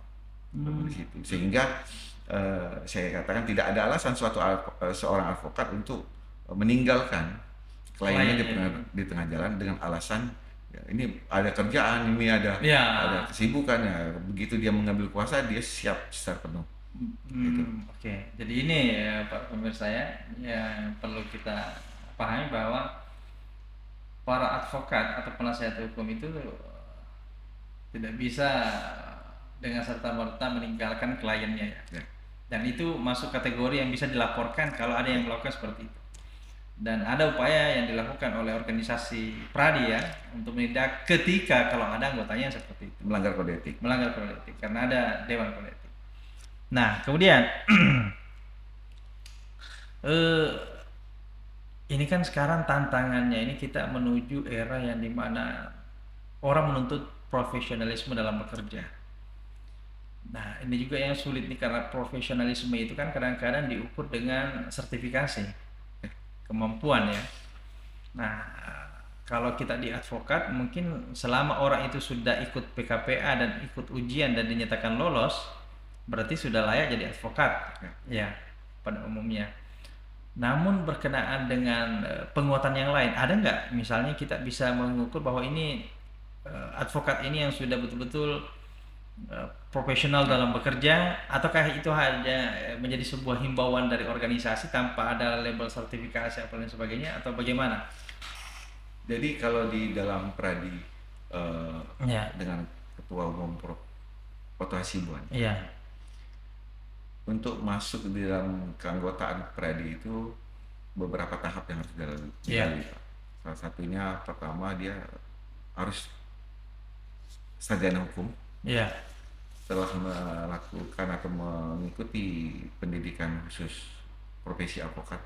Di situ. Sehingga saya katakan tidak ada alasan seorang advokat untuk meninggalkan kliennya di tengah jalan dengan alasan ya, ini ada kerjaan, ini ada kesibukan, ya begitu dia mengambil kuasa dia siap secara penuh. Gitu. Oke. Jadi ini ya, Pak pemirsa ya, yang perlu kita pahami bahwa para advokat atau penasihat hukum itu tidak bisa dengan serta-merta meninggalkan kliennya ya. Dan itu masuk kategori yang bisa dilaporkan kalau ada yang melakukan seperti itu. Dan ada upaya yang dilakukan oleh organisasi Pradi ya untuk menindak ketika kalau ada anggotanya seperti itu melanggar kode etik karena ada dewan kode etik. Nah, kemudian ini kan sekarang tantangannya ini kita menuju era yang dimana orang menuntut profesionalisme dalam bekerja. Nah, ini juga yang sulit nih karena profesionalisme itu kan kadang-kadang diukur dengan sertifikasi kemampuan ya. Nah, kalau kita di advokat mungkin selama orang itu sudah ikut PKPA dan ikut ujian dan dinyatakan lolos, berarti sudah layak jadi advokat ya pada umumnya. Namun berkenaan dengan penguatan yang lain, ada nggak misalnya kita bisa mengukur bahwa ini advokat ini yang sudah betul-betul profesional dalam bekerja, ataukah itu hanya menjadi sebuah himbauan dari organisasi tanpa ada label sertifikasi apa dan sebagainya, atau bagaimana? Jadi kalau di dalam Pradi dengan Ketua Umum Prof. Oto Hasibuan, untuk masuk di dalam keanggotaan Pradi itu beberapa tahap yang harus dilalui. Salah satunya pertama dia harus sarjana hukum. Setelah melakukan atau mengikuti pendidikan khusus profesi advokat.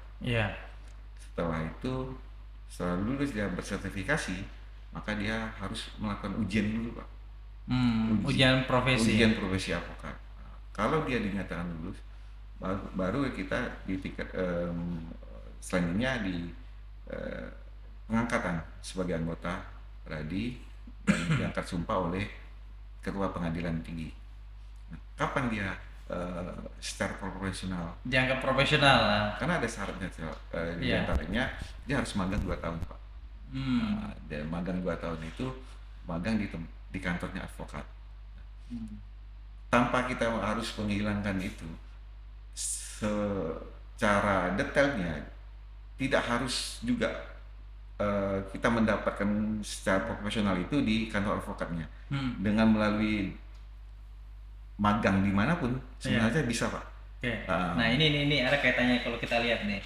Setelah itu, setelah lulus dia bersertifikasi, maka dia harus melakukan ujian dulu, Pak. Ujian profesi advokat. Nah, kalau dia dinyatakan lulus, baru kita di tingkat selanjutnya di pengangkatan sebagai anggota Pradi dan diangkat sumpah oleh Ketua Pengadilan Tinggi. Nah, kapan dia secara profesional dianggap profesional? Karena ada syaratnya, di antaranya dia harus magang 2 tahun, Pak. Dan magang 2 tahun itu magang di kantornya advokat. Tanpa kita harus menghilangkan itu secara detailnya, tidak harus juga kita mendapatkan secara profesional itu di kantor advokatnya. Dengan melalui magang dimanapun sebenarnya bisa, Pak. Nah ini ada kaitannya kalau kita lihat nih.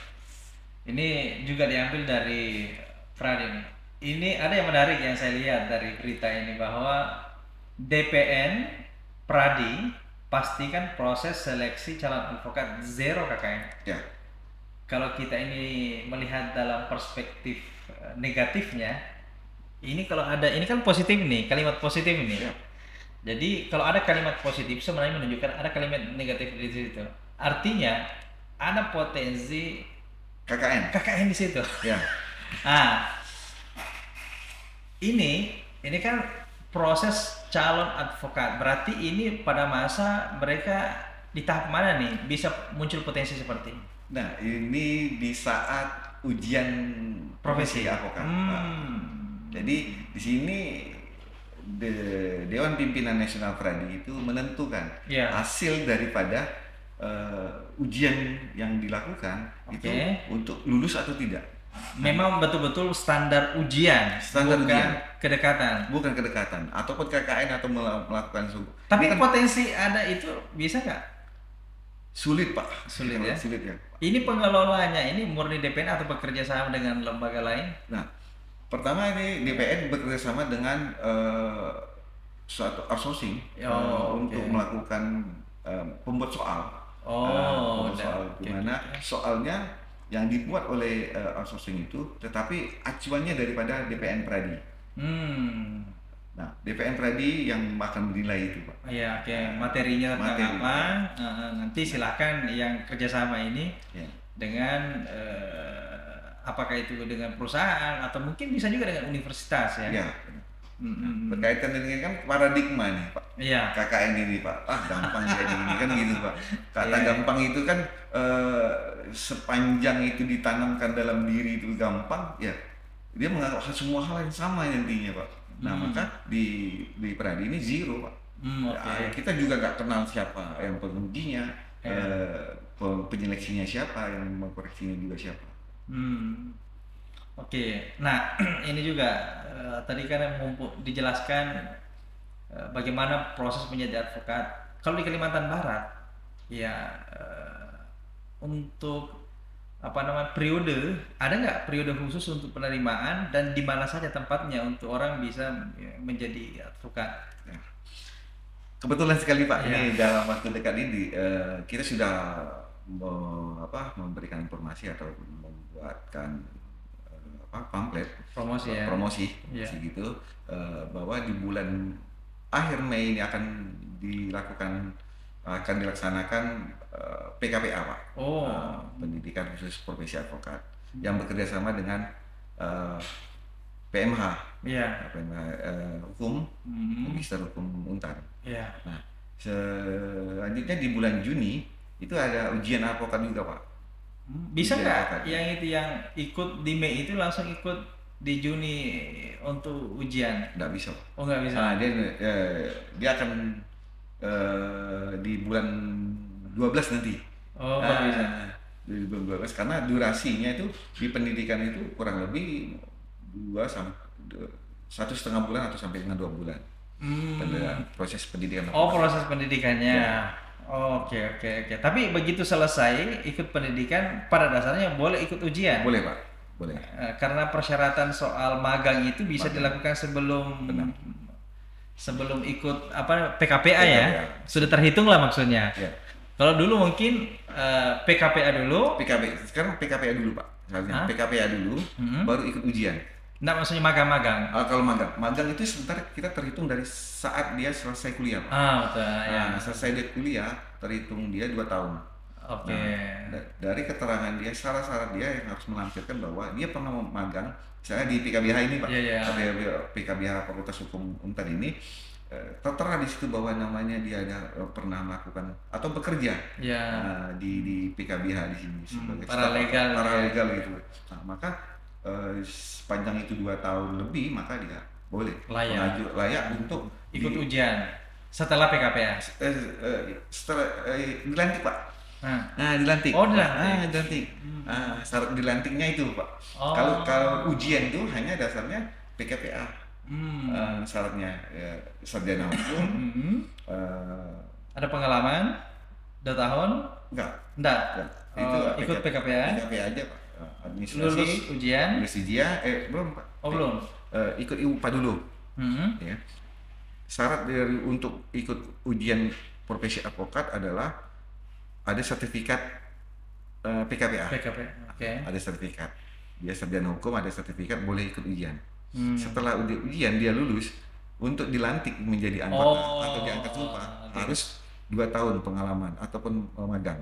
Ini juga diambil dari Pradi nih. Ini ada yang menarik yang saya lihat dari berita ini bahwa DPN Pradi pastikan proses seleksi calon advokat zero KKN. Kalau kita ini melihat dalam perspektif negatifnya, ini kalau ada, ini kan positif nih, kalimat positif ini. Jadi kalau ada kalimat positif sebenarnya menunjukkan ada kalimat negatif di situ. Artinya ada potensi KKN di situ. Ah, ini kan proses calon advokat. Berarti ini pada masa mereka di tahap mana nih bisa muncul potensi seperti ini? Nah, ini di saat ujian profesi Profesi. advokat, Pak. Jadi di sini Dewan Pimpinan Nasional Pradi itu menentukan Ya. hasil daripada ujian yang dilakukan itu Oke. untuk lulus atau tidak. Memang betul-betul standar ujian, Standar bukan ujian. kedekatan. Bukan kedekatan ataupun KKN atau melakukan Tapi ini kan potensi ada itu bisa nggak? sulit, Pak. Sulit ya? Sulit ya. Ini pengelolanya ini murni DPN atau bekerja sama dengan lembaga lain? Nah, pertama ini DPN bekerja sama dengan suatu outsourcing Oh, untuk oke. melakukan pembuat soal. Oh, Pembuat soal oke, di mana oke. soalnya yang dibuat oleh outsourcing itu, tetapi acuannya daripada DPN Pradi. Hmm. Nah, DPN Pradi yang akan menilai itu, Pak. Ya, oke. Materinya tentang Materi. apa? Nanti silakan yang kerjasama ini Ya. dengan apakah itu dengan perusahaan atau mungkin bisa juga dengan universitas ya. Ya. Hmm. Berkaitan dengan kan paradigma nih, Pak. Iya. KKN ini, Pak. Gampang jadi ini kan gitu, Pak. Kata Iya. gampang itu kan sepanjang itu ditanamkan dalam diri itu gampang, ya dia menganggap semua hal yang sama nantinya, Pak. Nah, maka di Pradi ini zero, Pak. Oke. Kita juga nggak kenal siapa yang pengujinya, penyeleksinya siapa, yang mengkoreksinya juga siapa. Oke. Nah, ini juga tadi kan dijelaskan bagaimana proses menjadi advokat. Kalau di Kalimantan Barat, ya untuk apa namanya periode, ada nggak periode khusus untuk penerimaan dan di mana saja tempatnya untuk orang bisa menjadi advokat? Kebetulan sekali, Pak, Ya. ini dalam waktu dekat ini kita sudah memberikan informasi atau membuatkan pamflet Promosi ya. promosi Iya. gitu, bahwa di bulan akhir Mei ini akan dilaksanakan PKPA, Pak. Oh. Pendidikan khusus profesi advokat yang bekerja sama dengan PMH, Iya. PMH hukum, Magister Hukum Untar. Iya. Nah, selanjutnya di bulan Juni itu ada ujian advokat juga, Pak. Bisa Ujian nggak advokat. yang itu yang ikut di Mei itu langsung ikut di Juni untuk ujian? Nggak bisa, Pak. Oh, nggak bisa. Dia akan di bulan 12 nanti. Oh, nggak bisa. Di bulan 12 karena durasinya itu di pendidikan itu kurang lebih 1,5 bulan atau sampai dengan 2 bulan. Pada proses pendidikan. Oh, proses pendidikannya. Ya. Oke. Tapi begitu selesai ikut pendidikan, pada dasarnya boleh ikut ujian. Boleh, Pak. Boleh. Karena persyaratan soal magang itu bisa Magang. dilakukan sebelum Benar. sebelum ikut apa PKPA ya. PKPA. Sudah terhitung lah maksudnya. Ya. Kalau dulu mungkin PKPA dulu. Sekarang PKPA dulu, Pak. Seharusnya Hah? PKPA dulu, baru ikut ujian. Nggak, maksudnya magang-magang. Kalau magang itu sebentar kita terhitung dari saat dia selesai kuliah, Pak. Betul ya. Selesai dia kuliah, terhitung dia 2 tahun. Oke. Dari keterangan dia, syarat-syarat dia yang harus melampirkan bahwa dia pernah magang, misalnya di PKBH ini, Pak. Iya. PKBH Fakultas Hukum Untar ini tertera di situ bahwa namanya dia ada pernah melakukan atau bekerja Ya. di PKBH di sini sebagai paralegal, paralegal gitu. Nah, maka sepanjang itu 2 tahun lebih, maka dia boleh layak untuk ikut ujian setelah PKPA. setelah dilantik, Pak. Dilantik. Oh, dilantik. Dilantik. Syarat dilantiknya itu, Pak. Oh. Kalau ujian itu hanya dasarnya PKPA. Syaratnya sarjana hukum. Ada pengalaman 2 tahun? Enggak. Itu ikut PKPA. PKPA aja, Pak. Administrasi. Lulus ujian? Belum, Pak. Oh, belum. Ikut IUPA dulu. Ya. Syarat untuk ikut ujian profesi advokat adalah ada sertifikat PKPA. Oke. Ada sertifikat. Dia sarjana hukum, ada sertifikat, boleh ikut ujian. Setelah ujian dia lulus, untuk dilantik menjadi anggota atau diangkat sumpah harus 2 tahun pengalaman ataupun magang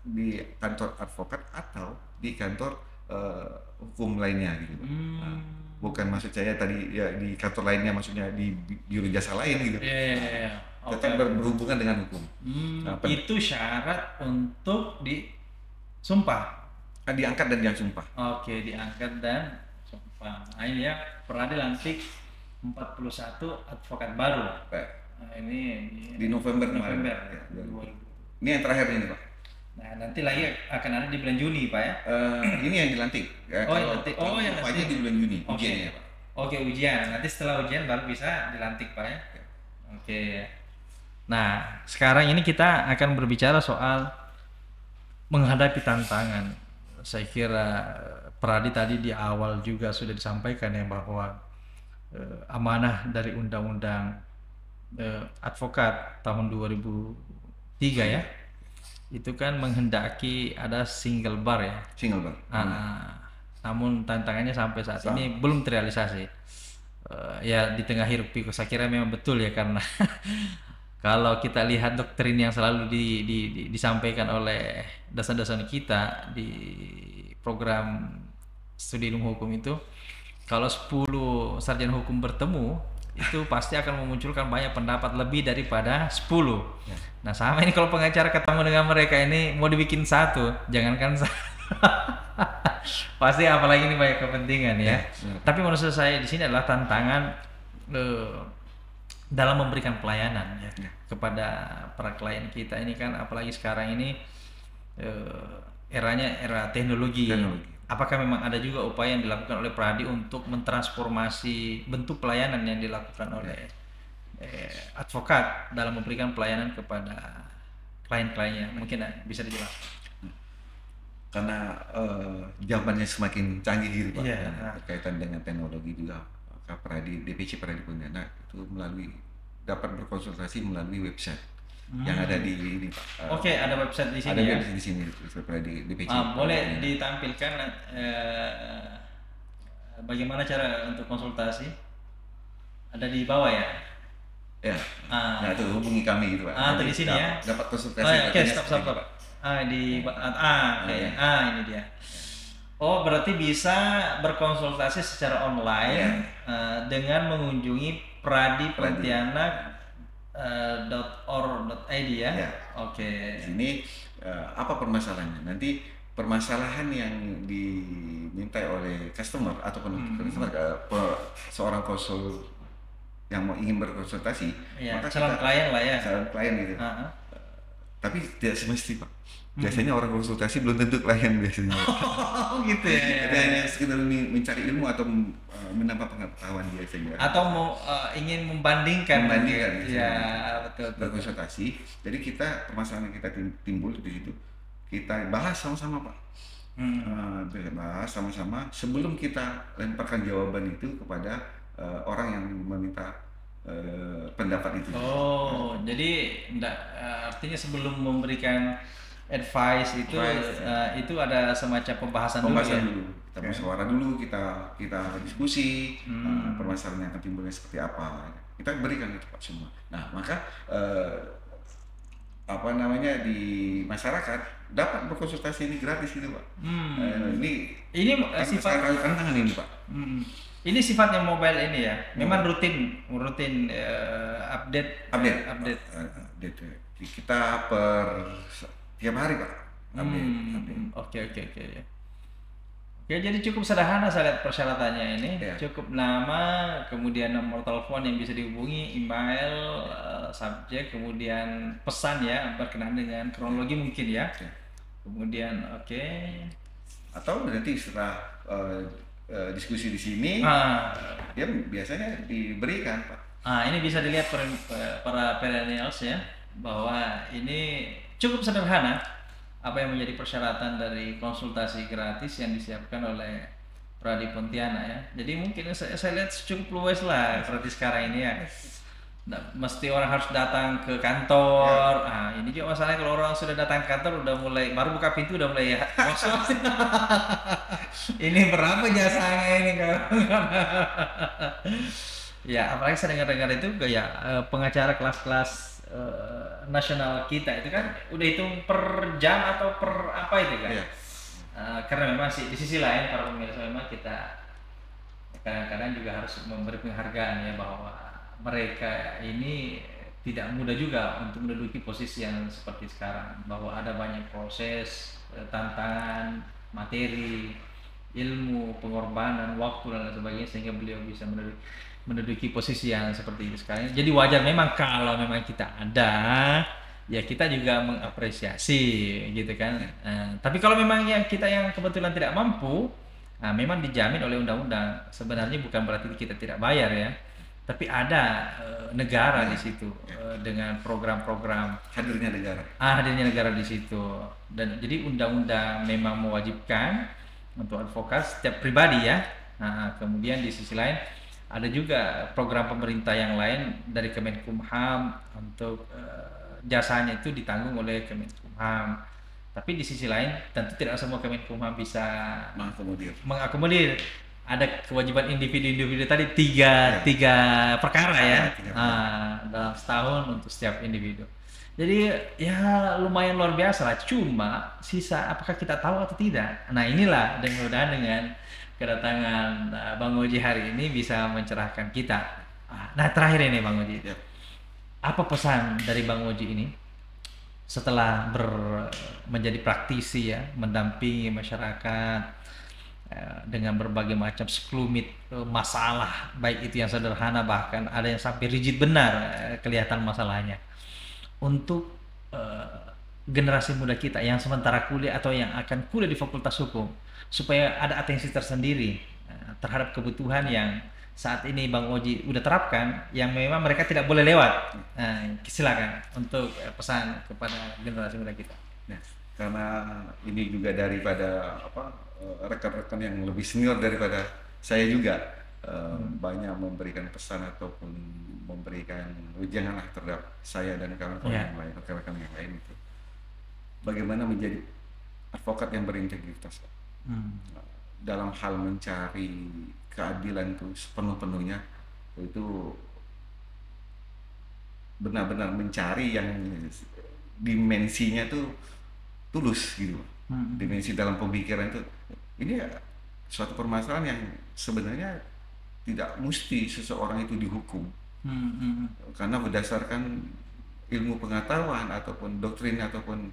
di kantor advokat atau di kantor hukum lainnya gitu Pak. Nah, bukan maksud saya tadi ya di kantor lainnya, maksudnya di biro jasa lain gitu. Iya. Tetap berhubungan dengan hukum. Nah, Itu syarat untuk disumpah. Diangkat dan jangan sumpah. Oke, diangkat dan sumpah. Nah, ini ya, pernah dilantik 41 advokat baru. Nah, ini di November kemarin. Ya. Ini yang terakhir ini Pak. Nah, nanti lagi akan ada di bulan Juni Pak ya? Ini yang dilantik. Ya, yang dilantik. yang nanti di bulan Juni ujiannya Pak. Oke, ujian. Nanti setelah ujian baru bisa dilantik Pak ya? Oke. Nah, sekarang ini kita akan berbicara soal menghadapi tantangan. Saya kira Pradi tadi di awal juga sudah disampaikan ya bahwa amanah dari Undang-Undang Advokat tahun 2003 ya, itu kan menghendaki ada single bar ya. Single bar. Namun tantangannya sampai saat ini belum terrealisasi. Ya di tengah hiruk pikuk saya kira memang betul ya, karena kalau kita lihat doktrin yang selalu disampaikan oleh dosen-dosen kita di program studi ilmu hukum itu, kalau 10 sarjana hukum bertemu itu pasti akan memunculkan banyak pendapat lebih daripada 10. Ya. Nah sama ini kalau pengacara ketemu dengan mereka ini mau dibikin satu, jangankan pasti apalagi ini banyak kepentingan ya. Tapi menurut saya di sini adalah tantangan dalam memberikan pelayanan ya kepada para klien kita ini kan, apalagi sekarang ini eranya era teknologi. Apakah memang ada juga upaya yang dilakukan oleh Pradi untuk mentransformasi bentuk pelayanan yang dilakukan oleh advokat dalam memberikan pelayanan kepada klien-kliennya? Mungkin bisa dijelaskan. Karena zamannya semakin canggih gitu Pak, berkaitan dengan teknologi juga. Pradi, DPC Pradi Pontianak itu dapat berkonsultasi melalui website yang ada di ini Pak. Oke, ada website di sini. Ada ya? website di sini Pradi DPC. Boleh ditampilkan bagaimana cara untuk konsultasi? Ada di bawah ya? Ya. Nah, itu hubungi kami gitu Pak. Itu di sini ya. Dapat konsultasi. Oke, stop. Ini dia. Oh, berarti bisa berkonsultasi secara online dengan mengunjungi pradipontianak.org.id ya. Oke. Di sini apa permasalahannya? Nanti permasalahan yang diminta oleh customer ataupun seorang konsul yang ingin berkonsultasi, maka calon klien lah ya. Calon klien gitu. Tapi tidak semestinya Pak. Biasanya orang konsultasi belum tentu klien biasanya. Oh gitu ya. Jadi hanya sekedar mencari ilmu atau menambah pengetahuan biasanya. Atau mau ingin membandingkan. Ya, betul. Berkonsultasi. Jadi permasalahan yang kita timbul di situ, kita bahas sama-sama Pak. Bahas sama-sama sebelum kita lemparkan jawaban itu kepada orang yang meminta pendapat itu. Jadi artinya sebelum memberikan advice itu ada semacam pembahasan dulu. Kita musyawarah dulu, kita diskusi permasalahan yang akan timbulnya seperti apa. Kita berikan itu Pak semua. Nah maka di masyarakat dapat berkonsultasi ini gratis gitu Pak. Ini sifat tantangan ini Pak. Ini sifatnya mobile ini ya. Memang rutin update. Kita tiap hari Pak. Oke. Ya, jadi cukup sederhana saya lihat persyaratannya ini. Cukup nama, kemudian nomor telepon yang bisa dihubungi, email, subjek, kemudian pesan ya berkenaan dengan kronologi mungkin ya. Kemudian atau nanti setelah diskusi di sini, dia biasanya diberikan Pak. Ini bisa dilihat para perennials ya, bahwa ini cukup sederhana apa yang menjadi persyaratan dari konsultasi gratis yang disiapkan oleh Pradi Pontianak ya. Jadi mungkin saya lihat cukup luas lah seperti sekarang ini ya. Mesti orang harus datang ke kantor. Ini juga masalahnya kalau orang sudah datang ke kantor udah mulai baru buka pintu udah mulai ya. Ini berapa jasanya ini kan? Ya, apalagi saya dengar itu kayak pengacara kelas-kelas nasional kita itu kan udah hitung per jam atau per apa itu kan? karena memang sih di sisi lain para pemirsa memang kita kadang-kadang juga harus memberi penghargaan ya bahwa mereka ini tidak mudah juga untuk menduduki posisi yang seperti sekarang, bahwa ada banyak proses, tantangan, materi, ilmu, pengorbanan, waktu dan lain sebagainya sehingga beliau bisa menduduki posisi yang seperti ini sekarang. Jadi wajar memang kalau memang kita ada, ya kita juga mengapresiasi gitu kan. Tapi kalau memang yang kita yang kebetulan tidak mampu, nah, memang dijamin oleh undang-undang. Sebenarnya bukan berarti kita tidak bayar ya, tapi ada negara di situ dengan program-program hadirnya negara di situ. Dan jadi undang-undang memang mewajibkan untuk advokat setiap pribadi ya. Nah, kemudian di sisi lain ada juga program pemerintah yang lain dari Kemenkumham untuk jasanya itu ditanggung oleh Kemenkumham. Tapi di sisi lain tentu tidak semua Kemenkumham bisa mengakomodir. Ada kewajiban individu-individu tadi tiga perkara ya, dalam setahun untuk setiap individu. Jadi ya lumayan luar biasa lah. Cuma sisa apakah kita tahu atau tidak? Nah inilah mudah-mudahan dengan kedatangan Bang Oji hari ini bisa mencerahkan kita. Nah terakhir ini Bang Oji, apa pesan dari Bang Oji ini setelah menjadi praktisi ya, mendampingi masyarakat dengan berbagai macam sekelumit masalah, baik itu yang sederhana bahkan ada yang sampai rigid benar kelihatan masalahnya, untuk generasi muda kita yang sementara kuliah atau yang akan kuliah di Fakultas Hukum, supaya ada atensi tersendiri terhadap kebutuhan yang saat ini Bang Oji udah terapkan, yang memang mereka tidak boleh lewat. Silakan untuk pesan kepada generasi muda kita. Nah, karena ini juga daripada rekan-rekan yang lebih senior daripada saya juga banyak memberikan pesan ataupun memberikan wejangan terhadap saya dan kawan-kawan yang lain, rekan-rekan yang lain itu. Bagaimana menjadi advokat yang berintegritas dalam hal mencari keadilan itu sepenuh-penuhnya, itu benar-benar mencari yang dimensinya tuh tulus gitu. Dimensi dalam pemikiran itu, ini suatu permasalahan yang sebenarnya tidak mesti seseorang itu dihukum karena berdasarkan ilmu pengetahuan ataupun doktrin ataupun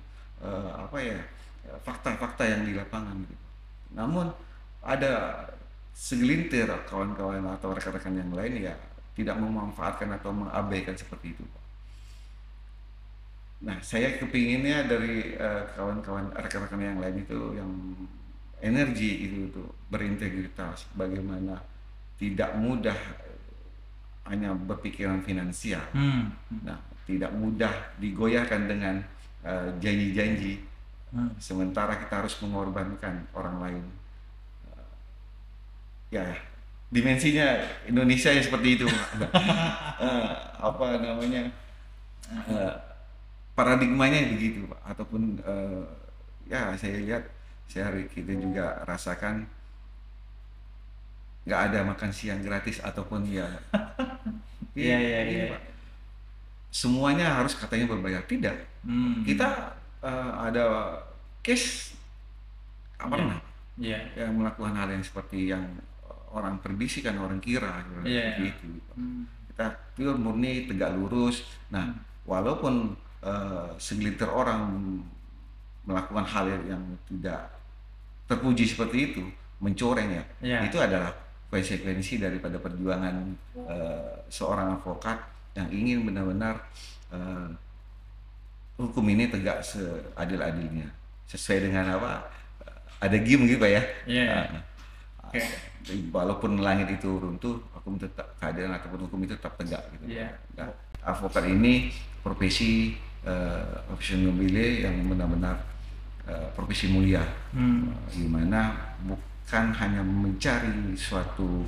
fakta-fakta yang di lapangan gitu. Namun ada segelintir kawan-kawan atau rekan-rekan yang lain ya tidak memanfaatkan atau mengabaikan seperti itu. Nah, saya kepinginnya dari kawan-kawan rekan-rekan yang lain itu yang energi itu berintegritas, bagaimana tidak mudah hanya berpikiran finansial. Nah, tidak mudah digoyahkan dengan janji-janji, sementara kita harus mengorbankan orang lain. Ya, dimensinya Indonesia ya seperti itu. Paradigmanya begitu, Pak. Ataupun ya saya lihat sehari kita juga rasakan nggak ada makan siang gratis ataupun ya Pak. Semuanya harus katanya berbayar, tidak. Kita ada case yang melakukan hal yang seperti yang orang prediksi kan, orang kira seperti itu. Kita pure murni tegak lurus. Nah, walaupun segelintir orang melakukan hal yang tidak terpuji seperti itu, mencoreng itu adalah konsekuensi daripada perjuangan seorang advokat yang ingin benar-benar hukum ini tegak seadil-adilnya, sesuai dengan ada GIM gitu Pak ya. Walaupun langit itu runtuh, hukum tetap, keadilan ataupun hukum itu tetap tegak gitu. Nah, advokat ini profesi nobile yang benar-benar profesi mulia, di mana bukan hanya mencari suatu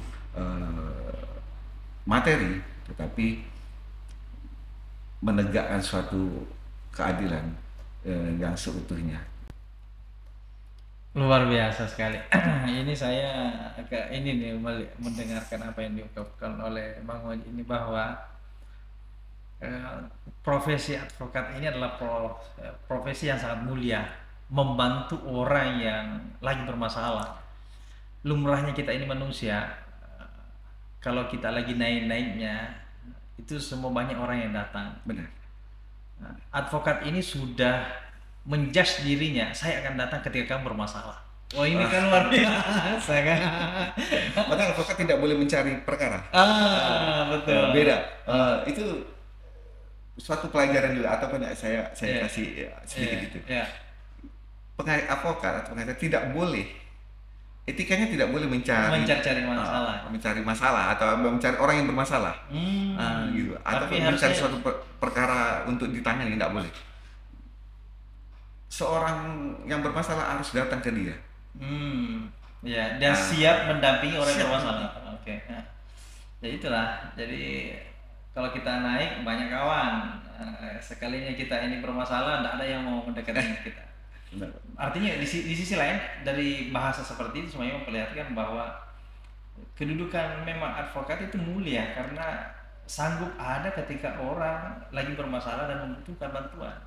materi, tetapi menegakkan suatu keadilan yang seutuhnya. Luar biasa sekali. Ini saya agak mendengarkan apa yang diungkapkan oleh Bang Oji ini, bahwa profesi advokat ini adalah profesi yang sangat mulia, membantu orang yang lagi bermasalah. Lumrahnya kita ini manusia, kalau kita lagi naik-naiknya, itu semua banyak orang yang datang. Benar. Nah, advokat ini sudah menjudge dirinya, saya akan datang ketika kamu bermasalah. Oh ini kan luar biasa kan. Maka advokat tidak boleh mencari perkara. Betul. Beda. Itu suatu pelajaran juga ataupun saya kasih sedikit itu. Advokat atau pengacara tidak boleh, etikanya tidak boleh mencari masalah, mencari masalah atau mencari orang yang bermasalah, gitu. Atau mencari suatu perkara untuk ditangani, tidak boleh. Seorang yang bermasalah harus datang ke dia. Ya, dan siap mendampingi orang yang bermasalah. Oke. Ya itulah. Jadi kalau kita naik banyak kawan, sekalinya kita ini bermasalah, tidak ada yang mau mendekati kita. Artinya di sisi lain dari bahasa seperti itu semuanya memperlihatkan bahwa kedudukan memang advokat itu mulia karena sanggup ada ketika orang lagi bermasalah dan membutuhkan bantuan.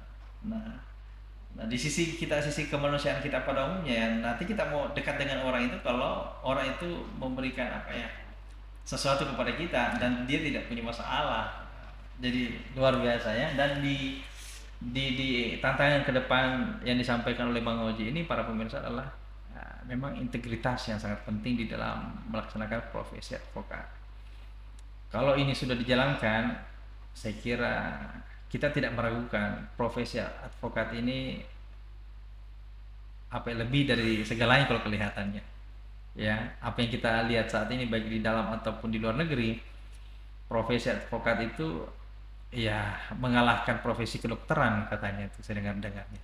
Nah di sisi kemanusiaan kita pada umumnya, nanti kita mau dekat dengan orang itu kalau orang itu memberikan sesuatu kepada kita dan dia tidak punya masalah. Jadi luar biasa ya. Dan di tantangan ke depan yang disampaikan oleh Bang Oji ini, para pemirsa, adalah memang integritas yang sangat penting di dalam melaksanakan profesi advokat. Kalau ini sudah dijalankan, saya kira kita tidak meragukan profesi advokat ini lebih dari segalanya kalau kelihatannya. Ya, apa yang kita lihat saat ini baik di dalam ataupun di luar negeri, profesi advokat itu ya mengalahkan profesi kedokteran katanya, itu saya dengarnya.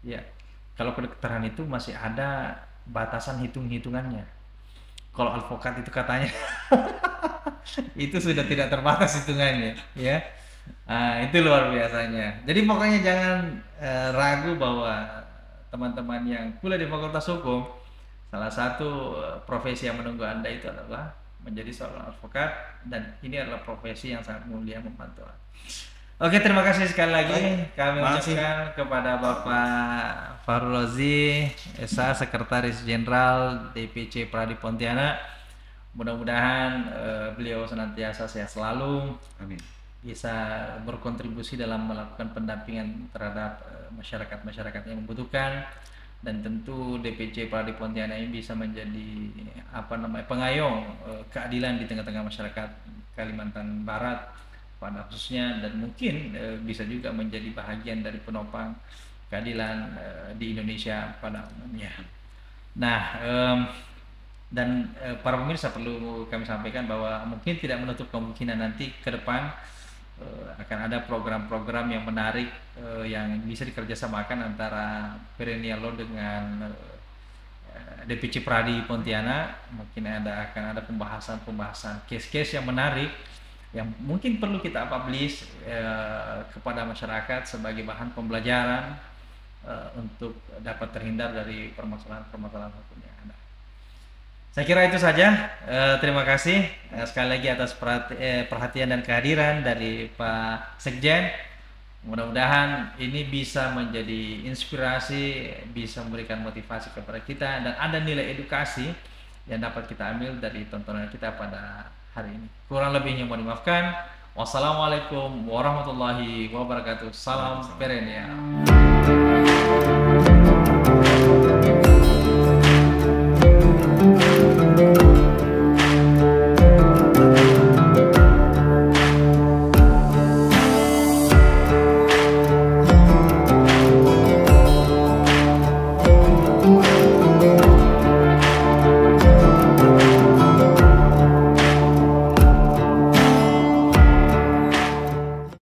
Ya, kalau kedokteran itu masih ada batasan hitungannya. Kalau advokat itu katanya itu sudah tidak terbatas hitungannya, ya. Itu luar biasanya. Jadi pokoknya jangan ragu bahwa teman-teman yang kuliah di Fakultas Hukum, salah satu profesi yang menunggu Anda itu adalah menjadi seorang advokat, dan ini adalah profesi yang sangat mulia, membantu. Oke, terima kasih sekali lagi kami ucapkan kepada Bapak Fahrul Razi, SA, Sekretaris Jenderal DPC Pradi Pontianak. Mudah-mudahan beliau senantiasa sehat selalu. Amin. Bisa berkontribusi dalam melakukan pendampingan terhadap masyarakat yang membutuhkan, dan tentu DPC Pradi Pontianak ini bisa menjadi pengayom keadilan di tengah-tengah masyarakat Kalimantan Barat pada khususnya, dan mungkin bisa juga menjadi bahagian dari penopang keadilan di Indonesia pada umumnya. Nah, dan para pemirsa, perlu kami sampaikan bahwa mungkin tidak menutup kemungkinan nanti ke depan akan ada program-program yang menarik yang bisa dikerjasamakan antara Perennial Law dengan DPC Pradi Pontianak. Mungkin akan ada pembahasan case-case yang menarik yang mungkin perlu kita publish kepada masyarakat sebagai bahan pembelajaran untuk dapat terhindar dari permasalahan hukum yang ada. Saya kira itu saja. Terima kasih sekali lagi atas perhatian dan kehadiran dari Pak Sekjen. Mudah-mudahan ini bisa menjadi inspirasi, bisa memberikan motivasi kepada kita, dan ada nilai edukasi yang dapat kita ambil dari tontonan kita pada hari ini. Kurang lebihnya mohon dimaafkan. Wassalamualaikum warahmatullahi wabarakatuh. Salam Perennial.